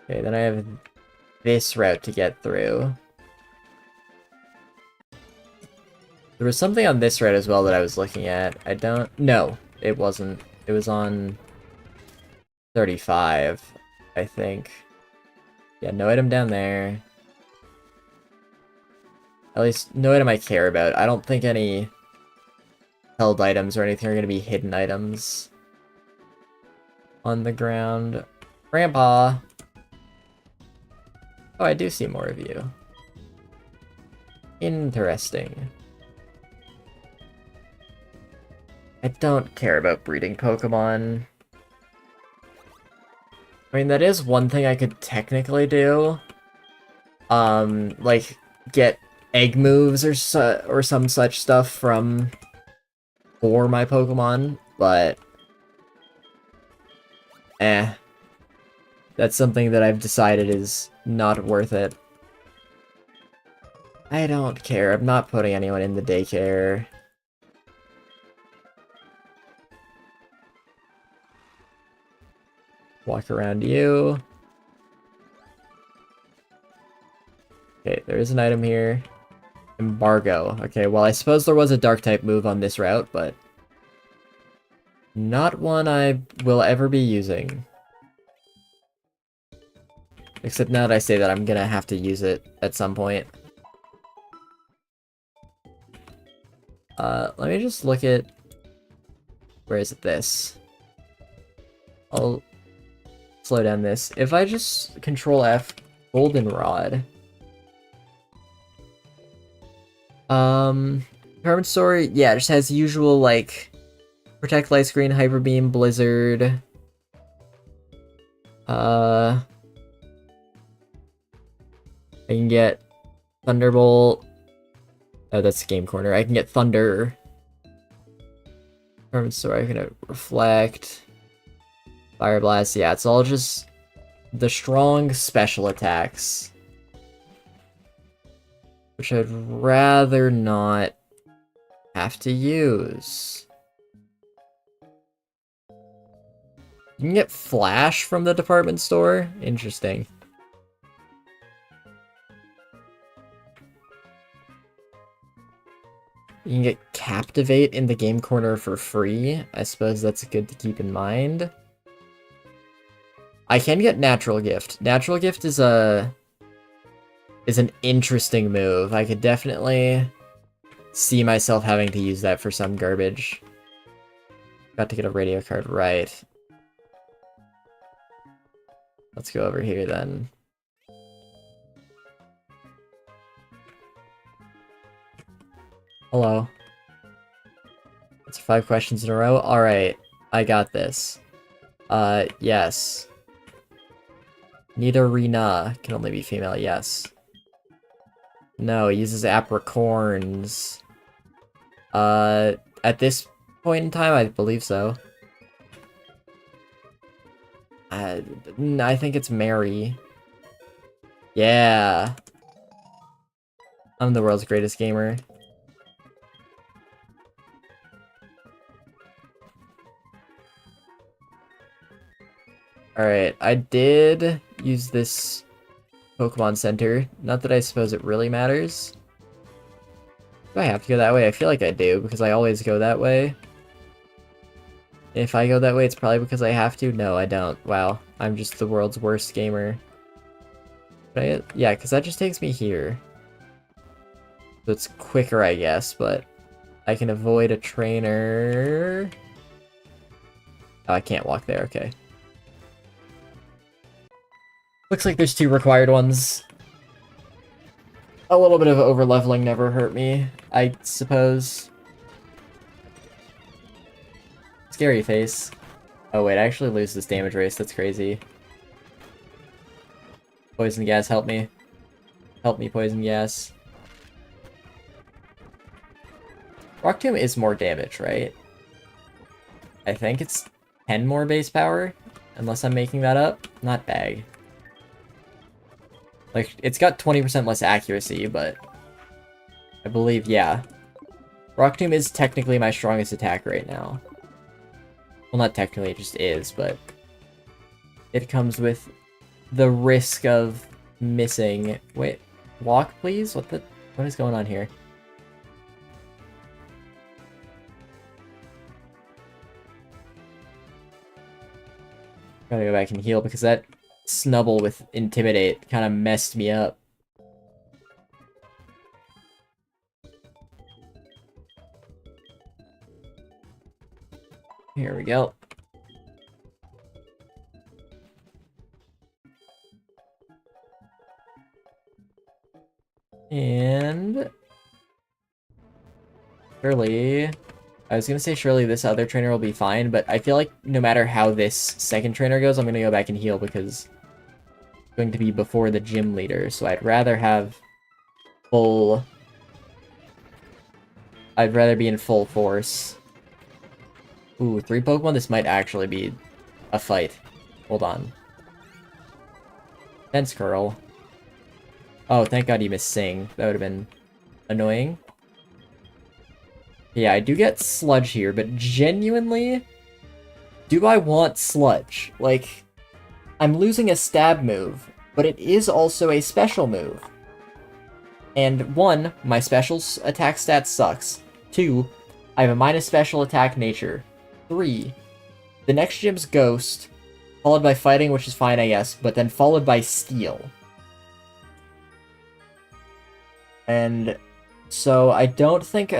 Okay, then I have this route to get through. There was something on this route as well that I was looking at. I don't... No, it wasn't. It was on 35, I think. Yeah, no item down there. At least, no item I care about. I don't think any held items or anything are going to be hidden items on the ground. Grandpa! Oh, I do see more of you. Interesting. I don't care about breeding Pokemon. I mean, that is one thing I could technically do. Like, get egg moves or some such stuff for my Pokemon, but... That's something that I've decided is not worth it. I don't care. I'm not putting anyone in the daycare. Walk around you. Okay, there is an item here. Embargo. Okay, well, I suppose there was a Dark-type move on this route, but... not one I will ever be using. Except now that I say that, I'm gonna have to use it at some point. Let me just look at... Where is it? This. slow down this. If I just Control F, Goldenrod. Department store, yeah, it just has usual, like, Protect Light Screen, Hyper Beam, Blizzard. I can get Thunderbolt. Oh, that's Game Corner. I can get Thunder. Department store, I can Reflect. Fire Blast, yeah, it's all just the strong special attacks. Which I'd rather not have to use. You can get Flash from the department store? Interesting. You can get Captivate in the Game Corner for free. I suppose that's good to keep in mind. I can get Natural Gift. Natural Gift is an interesting move. I could definitely see myself having to use that for some garbage. Got to get a radio card right. Let's go over here then. Hello. That's 5 questions in a row. Alright, I got this. Yes. Nidorina can only be female, yes. No, it uses apricorns. At this point in time, I believe so. I think it's Mary. Yeah. I'm the world's greatest gamer. Alright, I did use this Pokemon Center. Not that I suppose it really matters. Do I have to go that way? I feel like I do, because I always go that way. If I go that way, it's probably because I have to. No, I don't. Wow, I'm just the world's worst gamer. Yeah, because that just takes me here. So it's quicker, I guess, but I can avoid a trainer. Oh, I can't walk there, okay. Looks like there's 2 required ones. A little bit of over-leveling never hurt me, I suppose. Scary face. Oh wait, I actually lose this damage race, that's crazy. Poison gas, help me. Help me, poison gas. Rock Tomb is more damage, right? I think it's 10 more base power, unless I'm making that up. Not bag. Like, it's got 20% less accuracy, but I believe, yeah. Rock Tomb is technically my strongest attack right now. Well, not technically, it just is, but it comes with the risk of missing. Wait, walk, please? What is going on here? Gotta go back and heal because that Snubble with Intimidate kind of messed me up. Here we go. And surely, I was gonna say surely this other trainer will be fine, but I feel like no matter how this second trainer goes, I'm gonna go back and heal because it's going to be before the gym leader, so I'd rather have full... I'd rather be in full force. Ooh, 3 Pokemon? This might actually be a fight. Hold on. Fence Curl. Oh, thank god you missed Sing. That would have been annoying. Yeah, I do get Sludge here, but genuinely, do I want Sludge? Like, I'm losing a stab move, but it is also a special move. And 1, my special attack stat sucks. 2, I have a minus special attack nature. 3, the next gym's Ghost, followed by Fighting, which is fine, I guess, but then followed by Steel. And so I don't think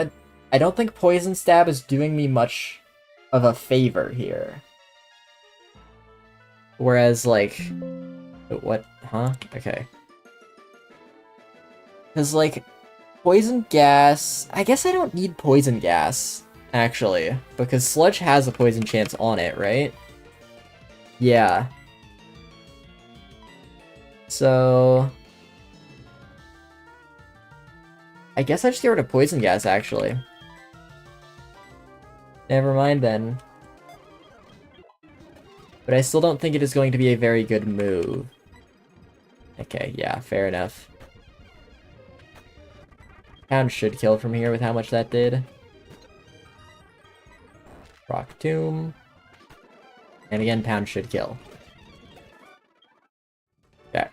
Poison Stab is doing me much of a favor here. Whereas, like... What? Huh? Okay. Because, like, poison gas... I guess I don't need poison gas, actually. Because Sludge has a poison chance on it, right? Yeah. So... I guess I just get rid of poison gas, actually. Never mind, then. But I still don't think it is going to be a very good move. Okay, yeah, fair enough. Pound should kill from here with how much that did. Rock Tomb. And again, Pound should kill. Okay.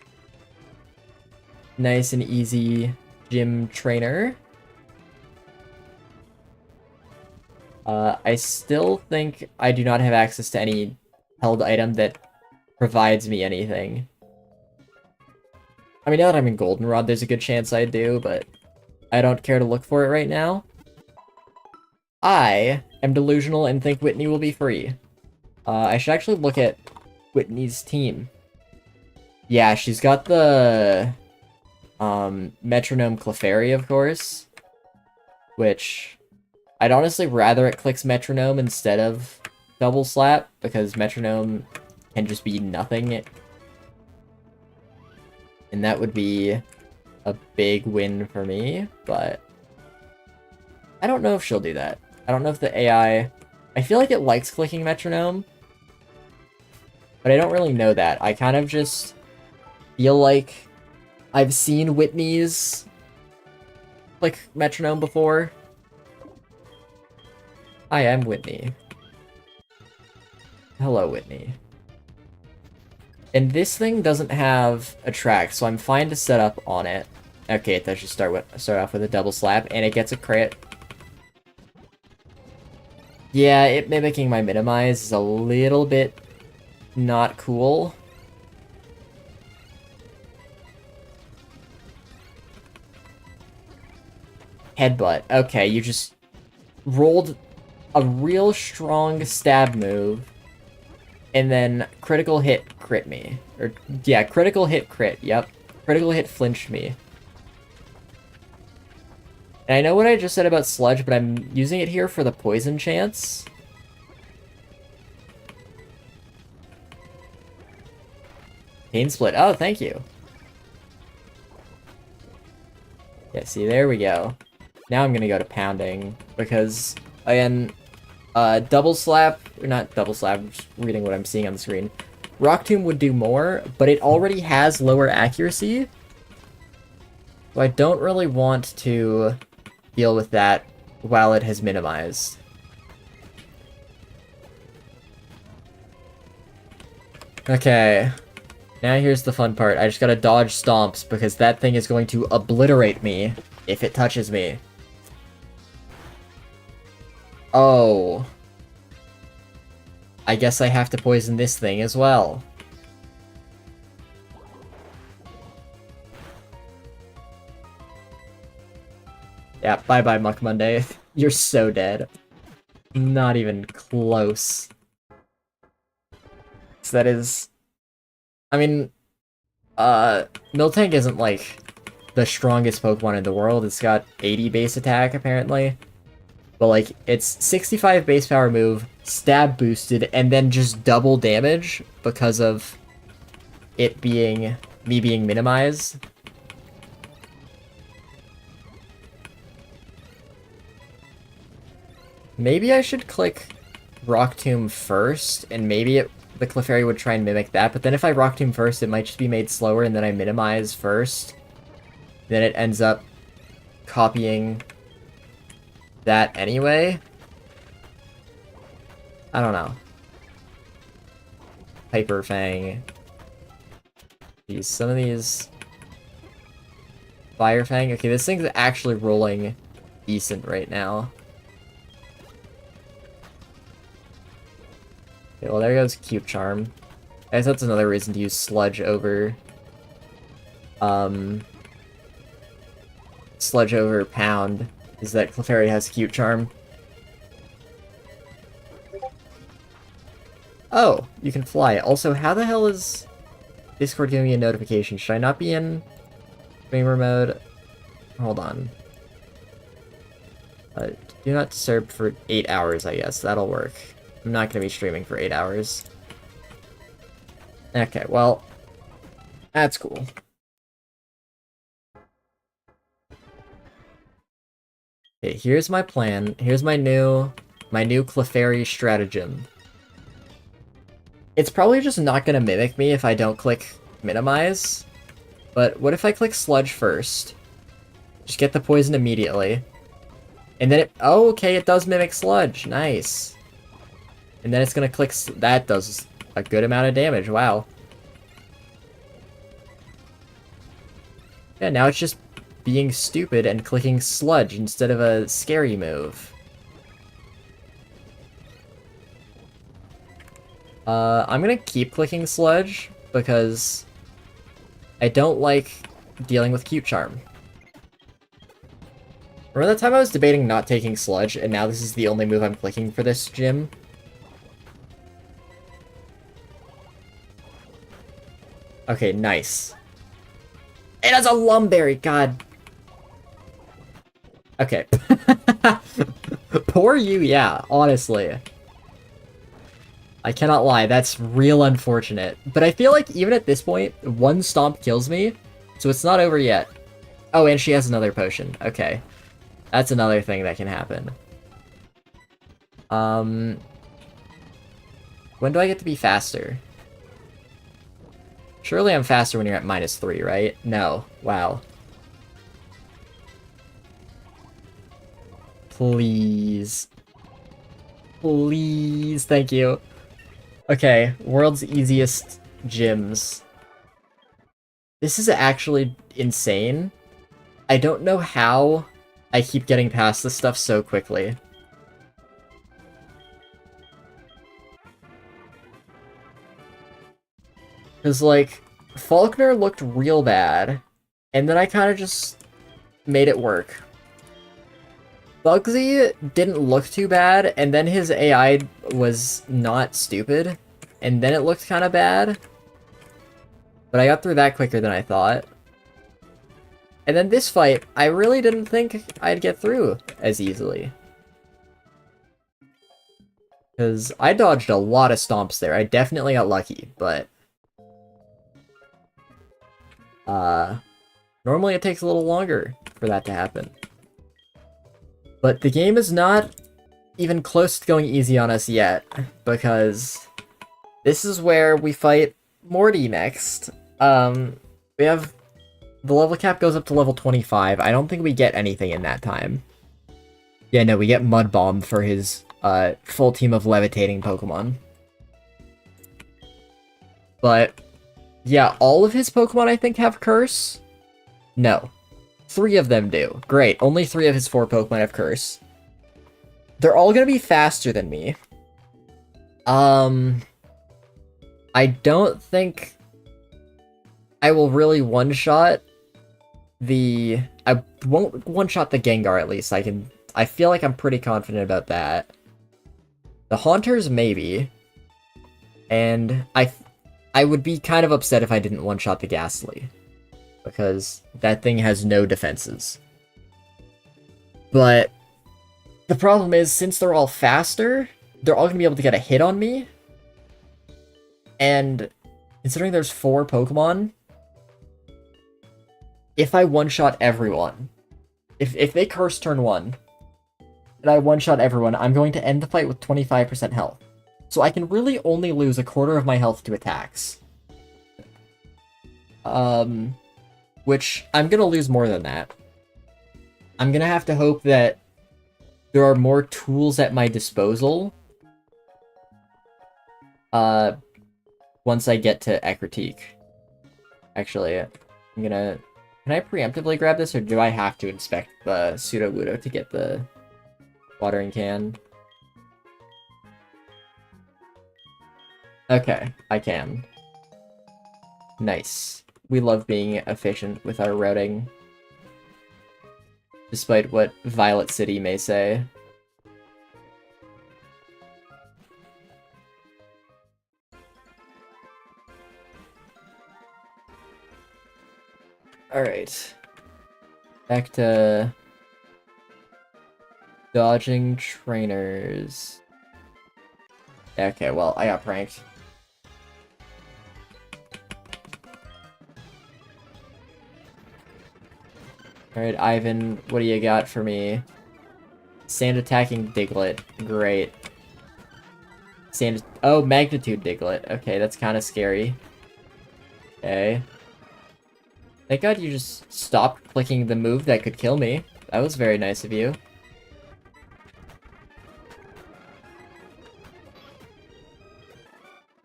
Nice and easy gym trainer. I still think I do not have access to any held item that provides me anything. I mean, now that I'm in Goldenrod, there's a good chance I do, but I don't care to look for it right now. I am delusional and think Whitney will be free. I should actually look at Whitney's team. Yeah, she's got the Metronome Clefairy, of course, which I'd honestly rather it clicks Metronome instead of Double Slap, because Metronome can just be nothing. And that would be a big win for me, but I don't know if she'll do that. I don't know if the AI... I feel like it likes clicking Metronome, but I don't really know that. I kind of just feel like I've seen Whitney's click Metronome before. Hi, I'm Whitney. Hello, Whitney. And this thing doesn't have a track, so I'm fine to set up on it. Okay, it does just start off with a double slap, and it gets a crit. Yeah, it mimicking my minimize is a little bit not cool. Headbutt. Okay, you just rolled a real strong stab move, and then critical hit crit me. Or, yeah, critical hit crit, yep. Critical hit flinched me. And I know what I just said about Sludge, but I'm using it here for the poison chance. Pain Split. Oh, thank you. Yeah, see, there we go. Now I'm gonna go to Pounding, because, again, Double Slap, or not Double Slap, I'm just reading what I'm seeing on the screen. Rock Tomb would do more, but it already has lower accuracy. So I don't really want to deal with that while it has minimized. Okay. Now here's the fun part. I just gotta dodge stomps, because that thing is going to obliterate me if it touches me. Oh. I guess I have to poison this thing as well. Yeah, bye-bye, Muck Monday. You're so dead. Not even close. So that is... I mean, Miltank isn't, like, the strongest Pokemon in the world. It's got 80 base attack, apparently. But, like, it's 65 base power move, stab boosted, and then just double damage because of it being... me being minimized. Maybe I should click Rock Tomb first, and maybe the Clefairy would try and mimic that, but then if I Rock Tomb first, it might just be made slower, and then I minimize first. Then it ends up copying that anyway. I don't know. Hyper Fang. Jeez, some of these... Fire Fang? Okay, this thing's actually rolling decent right now. Okay, well, there goes Cute Charm. I guess that's another reason to use Sludge over... Sludge over Pound, is that Clefairy has Cute Charm. Oh, you can fly. Also, how the hell is Discord giving me a notification? Should I not be in streamer mode? Hold on. Do not disturb for 8 hours, I guess. That'll work. I'm not going to be streaming for 8 hours. Okay, well, that's cool. Okay, here's my plan. Here's my new Clefairy stratagem. It's probably just not gonna mimic me if I don't click minimize. But what if I click sludge first? Just get the poison immediately. And then oh, okay, it does mimic sludge. Nice. And then it's gonna click, that does a good amount of damage, wow. Yeah, now it's just being stupid and clicking sludge instead of a scary move. I'm gonna keep clicking sludge because I don't like dealing with cute charm. Remember that time I was debating not taking sludge and now this is the only move I'm clicking for this gym? Okay, nice. It has a lumberry, god. Okay. Poor you, yeah, honestly. I cannot lie, that's real unfortunate. But I feel like even at this point, one stomp kills me, so it's not over yet. Oh, and she has another potion. Okay. That's another thing that can happen. When do I get to be faster? Surely I'm faster when you're at -3, right? No. Wow. Please. Please, thank you. Okay, world's easiest gyms. This is actually insane. I don't know how I keep getting past this stuff so quickly. Because, like, Falkner looked real bad, and then I kind of just made it work. Bugsy didn't look too bad, and then his AI was not stupid, and then it looked kind of bad. But I got through that quicker than I thought. And then this fight, I really didn't think I'd get through as easily. Because I dodged a lot of stomps there. I definitely got lucky, but... normally it takes a little longer for that to happen. But the game is not even close to going easy on us yet, because this is where we fight Morty next. We have... the level cap goes up to level 25. I don't think we get anything in that time. Yeah, no, we get Mud Bomb for his full team of levitating Pokemon. But, yeah, all of his Pokemon, I think, have Curse? No. 3 of them do. Great, only 3 of his 4 Pokemon have Curse. They're all gonna be faster than me. I don't think I will really one-shot the... I won't one-shot the Gengar, at least. I feel like I'm pretty confident about that. The Haunters, maybe. And I would be kind of upset if I didn't one-shot the Ghastly, because that thing has no defenses. But the problem is, since they're all faster, they're all going to be able to get a hit on me. And considering there's 4 Pokemon, if I one-shot everyone, if they curse turn 1, and I one-shot everyone, I'm going to end the fight with 25% health. So I can really only lose a quarter of my health to attacks. Which, I'm gonna lose more than that. I'm gonna have to hope that there are more tools at my disposal once I get to Ecruteak. Actually, I'm gonna... Can I preemptively grab this, or do I have to inspect the Sudowoodo to get the watering can? Okay, I can. Nice. We love being efficient with our routing. Despite what Violet City may say. Alright. Back to dodging trainers. Okay, well, I got pranked. Alright, Ivan, what do you got for me? Sand attacking Diglett. Great. Sand. Oh, magnitude Diglett. Okay, that's kind of scary. Okay. Thank God you just stopped clicking the move that could kill me. That was very nice of you.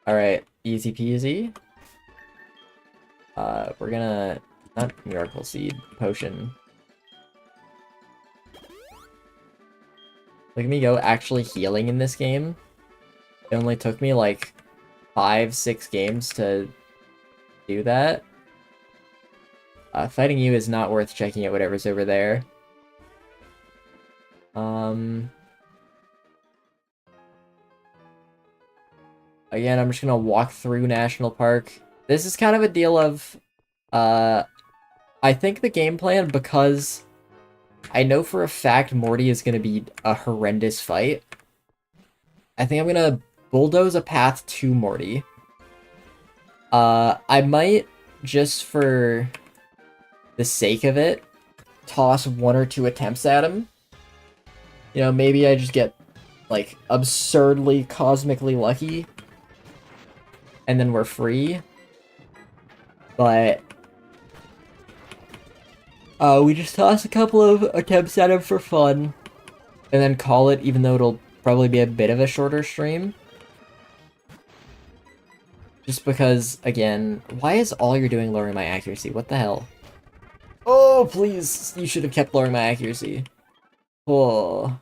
Alright, easy peasy. We're gonna... Not Miracle Seed. Potion. Look at me go, actually healing in this game. It only took me like 5-6 games to do that. Fighting you is not worth checking out whatever's over there. Again, I'm just gonna walk through National Park. This is kind of a deal of, I think the game plan, because I know for a fact Morty is gonna be a horrendous fight, I think I'm gonna bulldoze a path to Morty. I might, just for the sake of it, toss 1 or 2 attempts at him. You know, maybe I just get, like, absurdly, cosmically lucky, and then we're free. But we just toss a couple of attempts at him for fun, and then call it, even though it'll probably be a bit of a shorter stream. Just because, again, why is all you're doing lowering my accuracy? What the hell? Oh, please! You should have kept lowering my accuracy. Oh.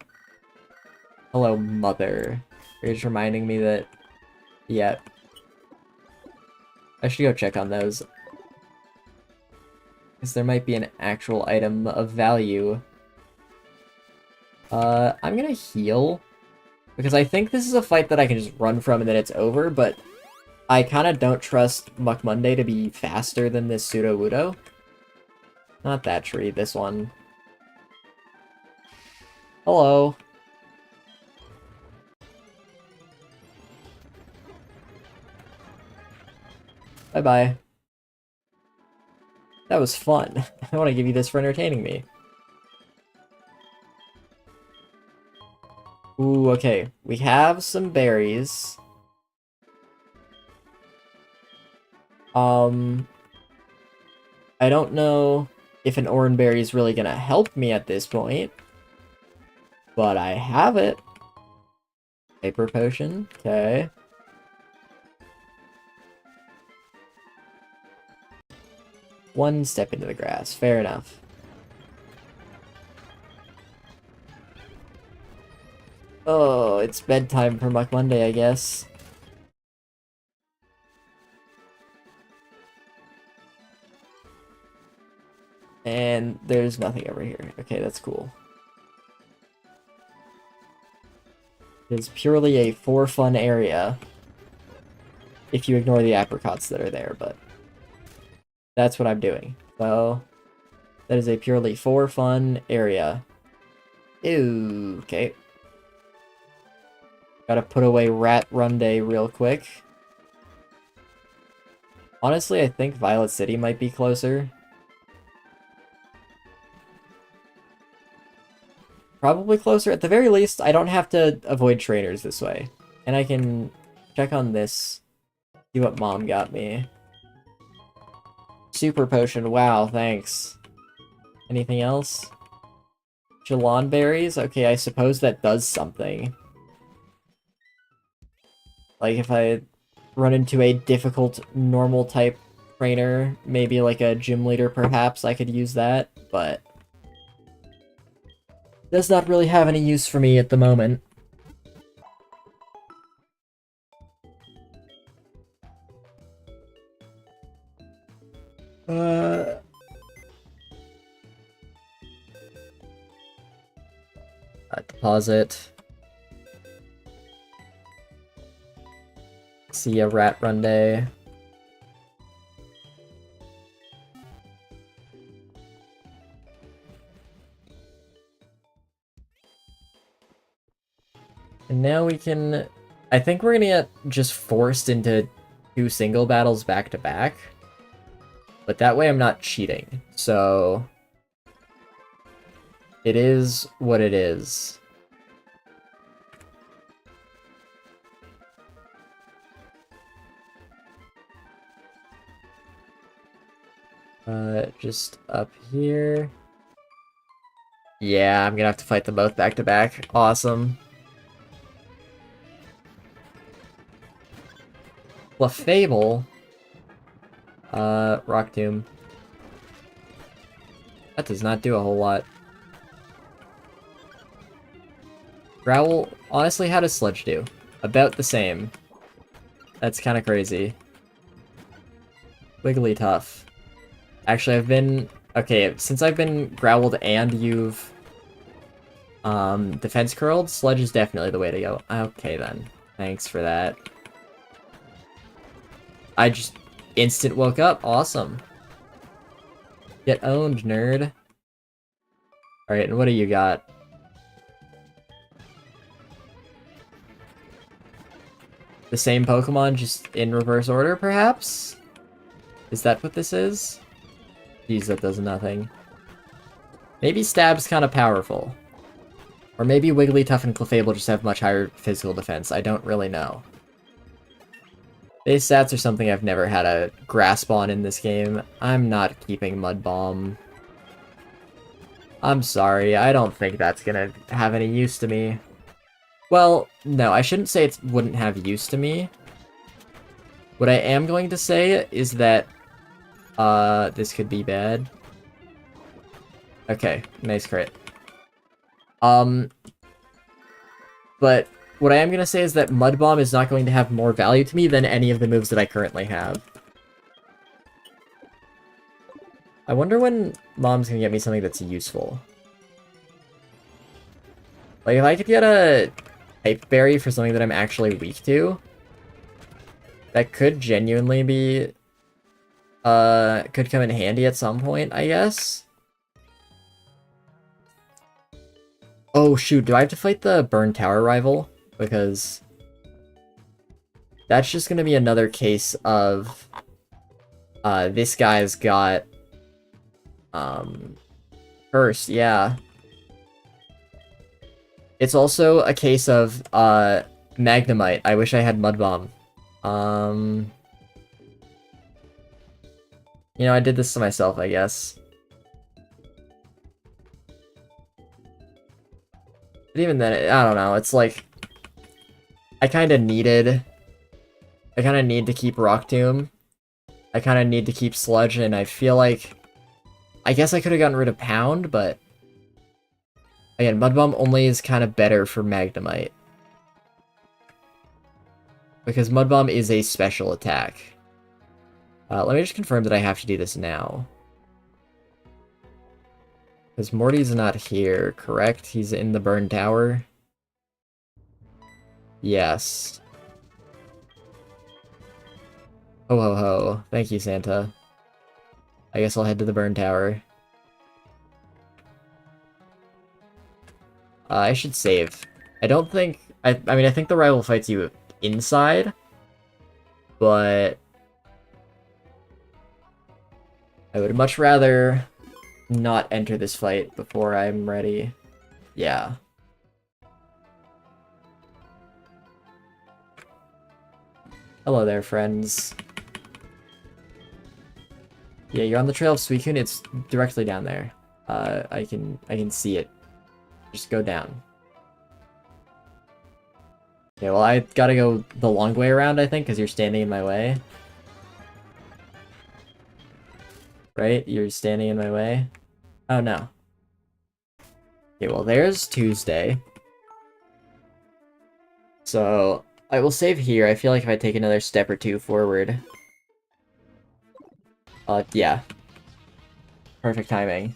Hello, mother. You're just reminding me that... Yeah. I should go check on those. Because there might be an actual item of value. I'm gonna heal. Because I think this is a fight that I can just run from and then it's over, but I kind of don't trust Muck Monday to be faster than this Pseudo-Wudo. Not that tree, this one. Hello. Bye-bye. That was fun. I want to give you this for entertaining me. Ooh, okay. We have some berries. I don't know if an orange berry is really gonna help me at this point. But I have it. Paper potion. Okay. One step into the grass. Fair enough. Oh, it's bedtime for Muck Monday, I guess. And there's nothing over here. Okay, that's cool. It is purely a for fun area. If you ignore the apricots that are there, but that's what I'm doing. So, that is a purely for fun area. Ew, okay. Gotta put away Rat Run Day real quick. Honestly, I think Violet City might be closer. Probably closer. At the very least, I don't have to avoid trainers this way. And I can check on this. See what Mom got me. Super potion. Wow, thanks. Anything else? Jelon berries? Okay, I suppose that does something. Like, if I run into a difficult, normal type trainer, maybe like a gym leader perhaps, I could use that, but... does not really have any use for me at the moment. Deposit. See a Rat Run Day. And now we can... I think we're gonna get just forced into 2 single battles back to back. But that way I'm not cheating. So... it is what it is. Just up here. Yeah, I'm gonna have to fight them both back to back. Awesome. Clefable. Rock Tomb. That does not do a whole lot. Growl, honestly, how does Sludge do? About the same. That's kind of crazy. Wigglytuff. Actually, I've been... okay, since I've been Growled and you've... Defense Curled, Sludge is definitely the way to go. Okay, then. Thanks for that. I just instant woke up. Awesome. Get owned, nerd. Alright, and what do you got? The same Pokemon, just in reverse order, perhaps? Is that what this is? Jeez, that does nothing. Maybe Stab's kind of powerful. Or maybe Wigglytuff and Clefable just have much higher physical defense. I don't really know. Base stats are something I've never had a grasp on in this game. I'm not keeping Mud Bomb. I'm sorry, I don't think that's gonna have any use to me. Well, no, I shouldn't say it wouldn't have use to me. What I am going to say is that, this could be bad. Okay, nice crit. But what I am going to say is that Mud Bomb is not going to have more value to me than any of the moves that I currently have. I wonder when Mom's going to get me something that's useful. Like, if I could get a Type Berry for something that I'm actually weak to, that could genuinely be, could come in handy at some point, I guess. Oh shoot, do I have to fight the Burn Tower rival? Because that's just gonna be another case of, this guy's got, Curse, yeah. It's also a case of, Magnemite. I wish I had Mud Bomb. You know, I did this to myself, I guess. But even then, I don't know, it's like... I kinda need to keep Rock Tomb. I kinda need to keep Sludge, and I feel like... I guess I could've gotten rid of Pound, but... again, Mud Bomb only is kinda better for Magnemite. Because Mud Bomb is a special attack. Let me just confirm that I have to do this now. Because Morty's not here, correct? He's in the Burn Tower? Yes. Ho ho ho. Thank you, Santa. I guess I'll head to the Burn Tower. I should save. I don't think... I mean, I think the rival fights you inside, but... I would much rather not enter this fight before I'm ready. Yeah. Hello there, friends. Yeah, you're on the trail of Suicune. It's directly down there. I can see it. Just go down. Okay, well, I gotta go the long way around, I think, because you're standing in my way. Right? You're standing in my way? Oh, no. Okay, well, there's Tuesday. So, I will save here. I feel like if I take another step or two forward... yeah. Perfect timing.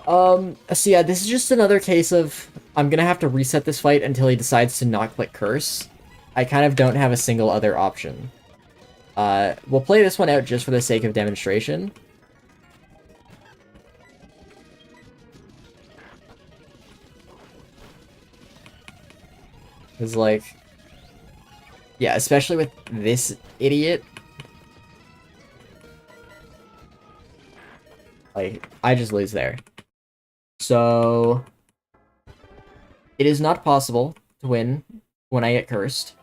So yeah, this is just another case of... I'm gonna have to reset this fight until he decides to not click Curse. I kind of don't have a single other option. We'll play this one out just for the sake of demonstration. Because, like... Yeah, especially with this idiot. Like, I just lose there. So... It is not possible to win when I get cursed.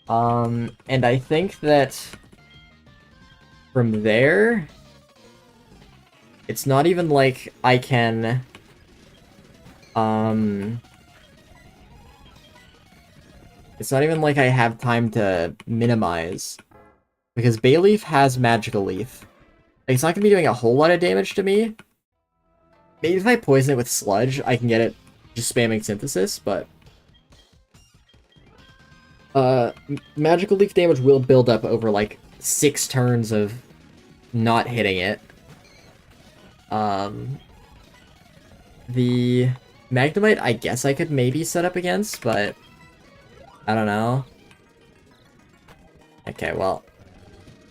And I think that... From there... It's not even like I can... It's not even like I have time to minimize. Because Bayleaf has Magical Leaf. Like, it's not going to be doing a whole lot of damage to me. Maybe if I poison it with Sludge, I can get it just spamming Synthesis, but... Magical Leaf damage will build up over, like, 6 turns of not hitting it. The Magnemite, I guess I could maybe set up against, but... I don't know. Okay, well...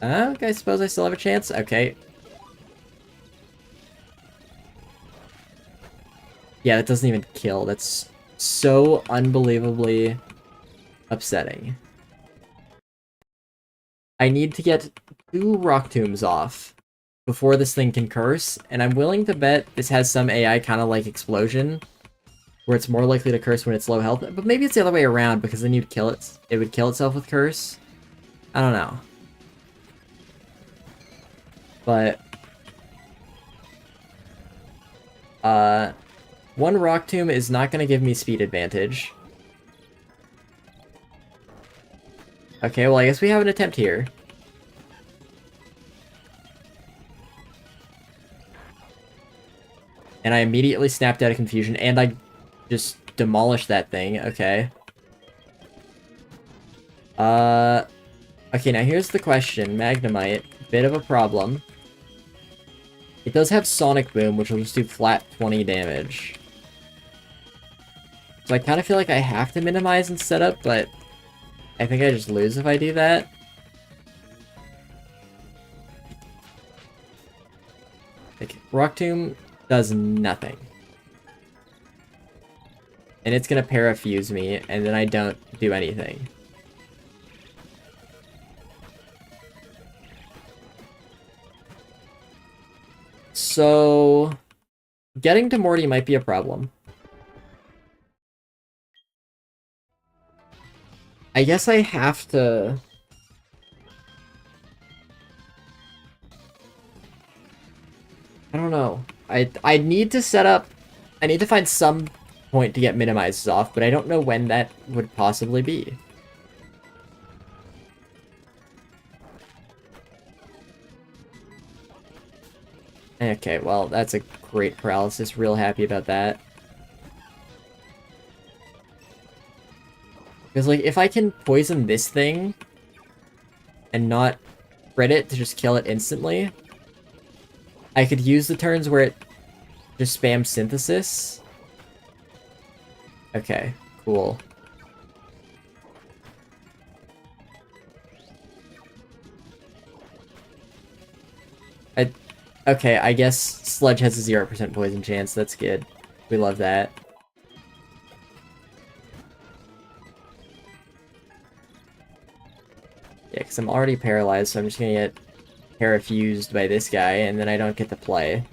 okay, I suppose I still have a chance. Okay. Yeah, that doesn't even kill. That's so unbelievably upsetting. I need to get 2 Rock Tombs off before this thing can curse, and I'm willing to bet this has some AI kind of like Explosion, where it's more likely to curse when it's low health, but maybe it's the other way around, because then you'd kill it. It would kill itself with curse. I don't know. But... 1 Rock Tomb is not going to give me speed advantage. Okay, well I guess we have an attempt here. And I immediately snapped out of confusion, and I just demolished that thing. Okay. Okay, now here's the question. Magnemite, bit of a problem. It does have Sonic Boom, which will just do flat 20 damage. So I kind of feel like I have to minimize and set up, but I think I just lose if I do that. Like, Rock Tomb does nothing. And it's gonna Parafuse me, and then I don't do anything. So... Getting to Morty might be a problem. I guess I have to... I don't know. I need to set up... I need to find some point to get minimizes off, but I don't know when that would possibly be. Okay, well, that's a great paralysis. Real happy about that. Because, like, if I can poison this thing and not crit it to just kill it instantly, I could use the turns where it just spams Synthesis. Okay, cool. Okay, I guess Sludge has a 0% poison chance. That's good. We love that. Yeah, because I'm already paralyzed, so I'm just gonna get parafused by this guy, and then I don't get to play.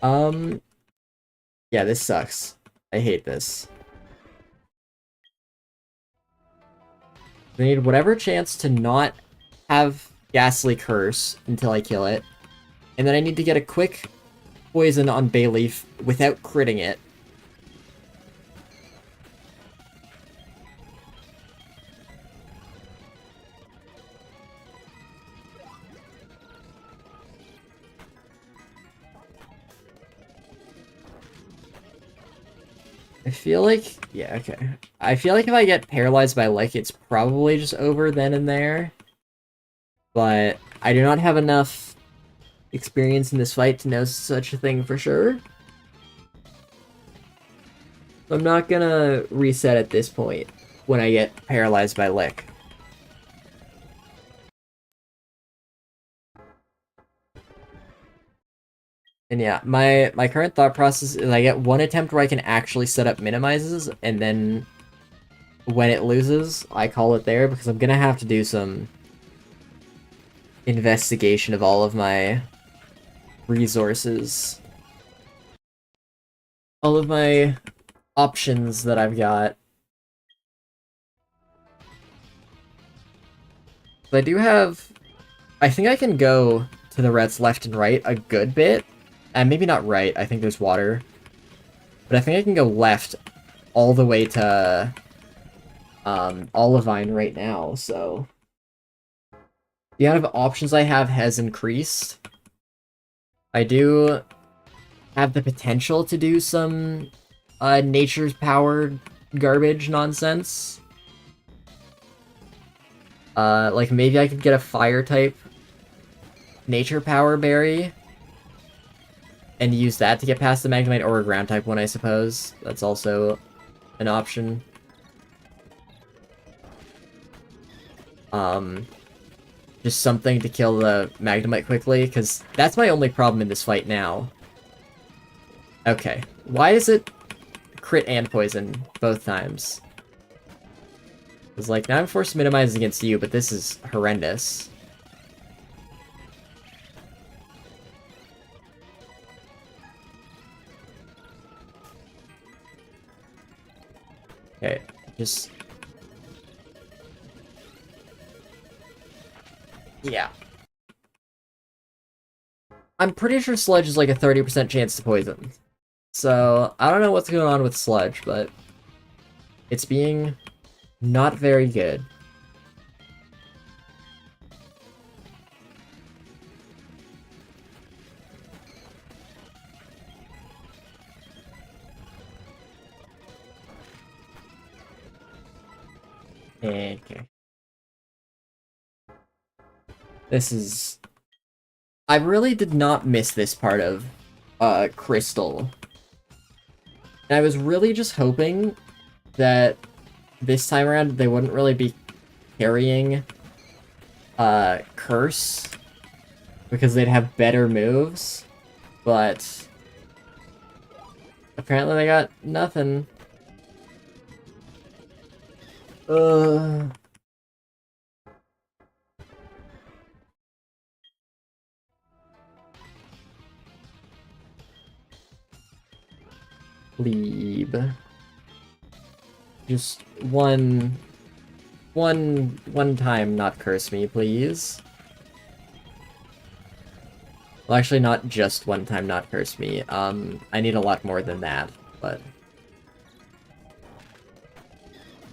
Yeah, this sucks. I hate this. I need whatever chance to not have Ghastly Curse until I kill it. And then I need to get a quick poison on Bayleaf without critting it. I feel like... Yeah, okay. I feel like if I get paralyzed by Lick, it's probably just over then and there. But I do not have enough experience in this fight to know such a thing for sure. I'm not gonna reset at this point when I get paralyzed by Lick. And yeah, my current thought process is I get one attempt where I can actually set up minimizes, and then when it loses, I call it there, because I'm gonna have to do some investigation of all of my resources. All of my options that I've got. But I do have... I think I can go to the reds left and right a good bit. And maybe not right, I think there's water. But I think I can go left all the way to Olivine right now, so... The amount of options I have has increased. I do have the potential to do some nature's powered garbage nonsense. Like maybe I could get a fire type nature power berry and use that to get past the Magnemite, or a ground type one, I suppose. That's also an option. Just something to kill the Magnemite quickly, because that's my only problem in this fight now. Okay, why is it crit and poison both times? It's like, now I'm forced to minimize against you, but this is horrendous. Okay, just... Yeah. I'm pretty sure Sludge is like a 30% chance to poison. So, I don't know what's going on with Sludge, but... it's being not very good. Okay. This is... I really did not miss this part of Crystal. And I was really just hoping that this time around they wouldn't really be carrying Curse, because they'd have better moves, but apparently they got nothing. Leave. Just one time not curse me, please. Well, actually, not just one time not curse me. I need a lot more than that, but...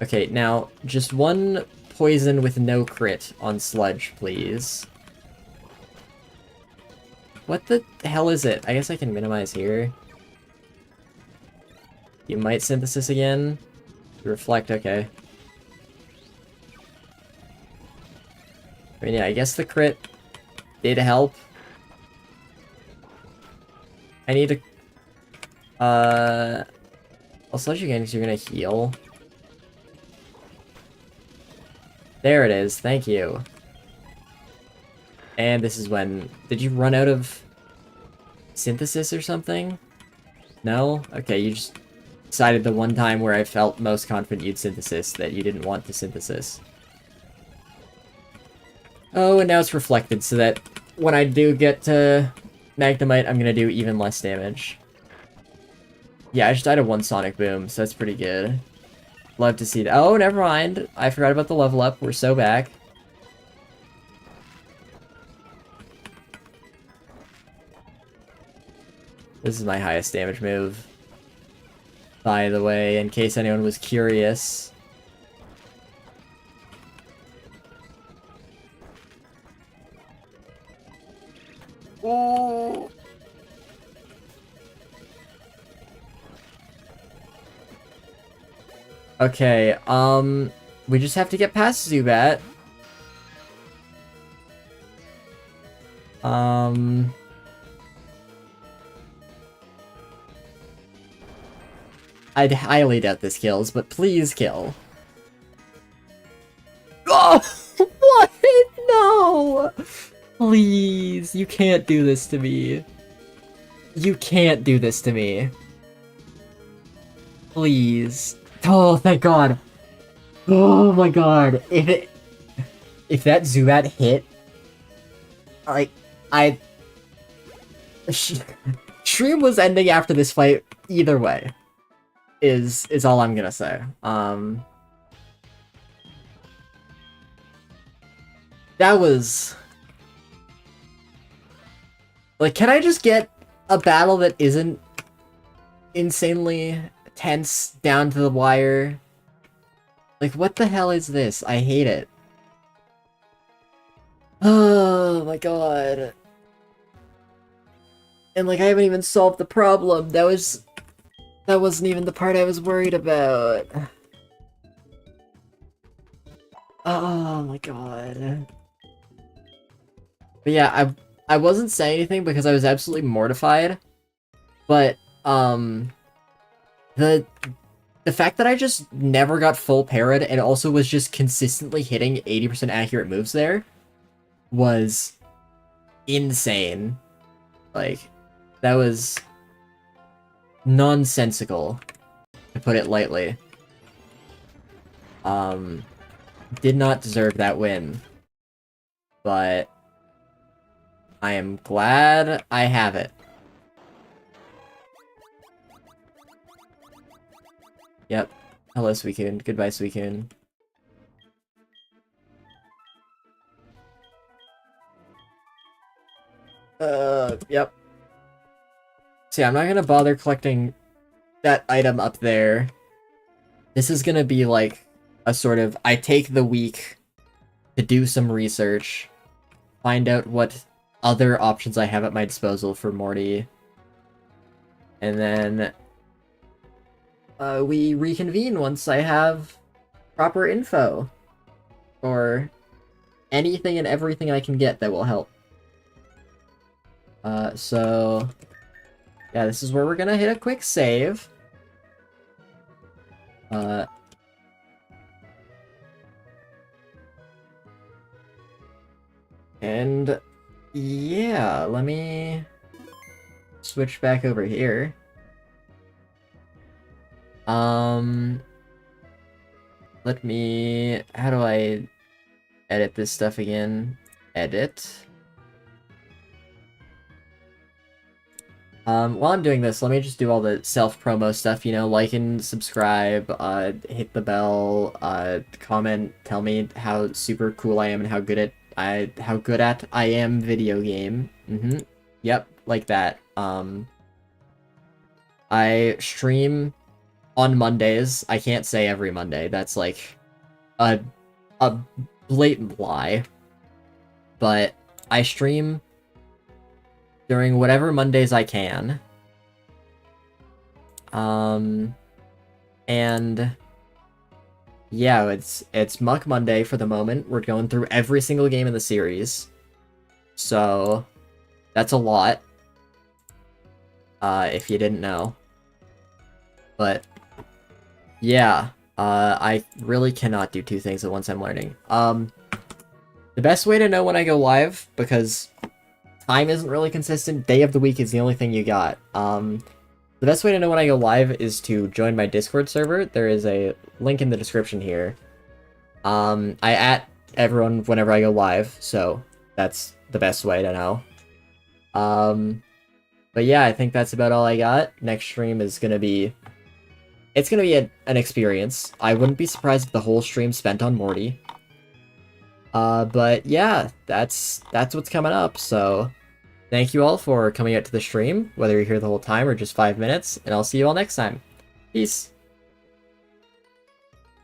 Okay, now, just one poison with no crit on Sludge, please. What the hell is it? I guess I can minimize here. You might Synthesis again. Reflect, okay. I mean, yeah, I guess the crit did help. I need to... I'll Sludge you again because you're gonna heal. There it is, thank you. And this is when... Did you run out of Synthesis or something? No? Okay, you just decided the one time where I felt most confident you'd Synthesis that you didn't want to Synthesis. Oh, and now it's reflected so that when I do get to Magnemite, I'm gonna do even less damage. Yeah, I just died of one Sonic Boom, so that's pretty good. Love to see that. Oh, never mind. I forgot about the level up. We're so back. This is my highest damage move, by the way, in case anyone was curious. Oh. Okay, we just have to get past Zubat. I'd highly doubt this kills, but please kill. Oh! What? No! Please, you can't do this to me. You can't do this to me. Please. Oh, thank God. Oh my God. If that Zubat hit, like, stream was ending after this fight either way. Is all I'm gonna say. That was... Like, can I just get a battle that isn't insanely tense down to the wire? Like, what the hell is this? I hate it. Oh my God. And like, I haven't even solved the problem. That wasn't even the part I was worried about. Oh my God. But yeah, I wasn't saying anything because I was absolutely mortified. But, the fact that I just never got full parried and also was just consistently hitting 80% accurate moves there was insane. Like, that was nonsensical, to put it lightly. Did not deserve that win. But I am glad I have it. Yep. Hello, Suicune. Goodbye, Suicune. Yep. See, I'm not gonna bother collecting that item up there. This is gonna be like a sort of, I take the week to do some research, find out what other options I have at my disposal for Morty, and then we reconvene once I have proper info, or anything and everything I can get that will help. So yeah, this is where we're gonna hit a quick save. And yeah, let me switch back over here. Let me, how do I edit this stuff again? Edit. While I'm doing this, let me just do all the self-promo stuff, you know, like and subscribe, hit the bell, comment, tell me how super cool I am and how good at I am video game. Yep, like that. I stream on Mondays. I can't say every Monday. That's like a blatant lie. But I stream during whatever Mondays I can. And yeah, it's Muck Monday for the moment. We're going through every single game in the series. So that's a lot. If you didn't know. But yeah, I really cannot do two things at once, I'm learning. The best way to know when I go live, because time isn't really consistent, day of the week is the only thing you got. The best way to know when I go live is to join my Discord server. There is a link in the description here. I at everyone whenever I go live, so that's the best way to know. But yeah, I think that's about all I got. Next stream is gonna be... It's gonna be an experience. I wouldn't be surprised if the whole stream spent on Morty. But yeah, that's what's coming up, so... Thank you all for coming out to the stream, whether you're here the whole time or just 5 minutes, and I'll see you all next time. Peace!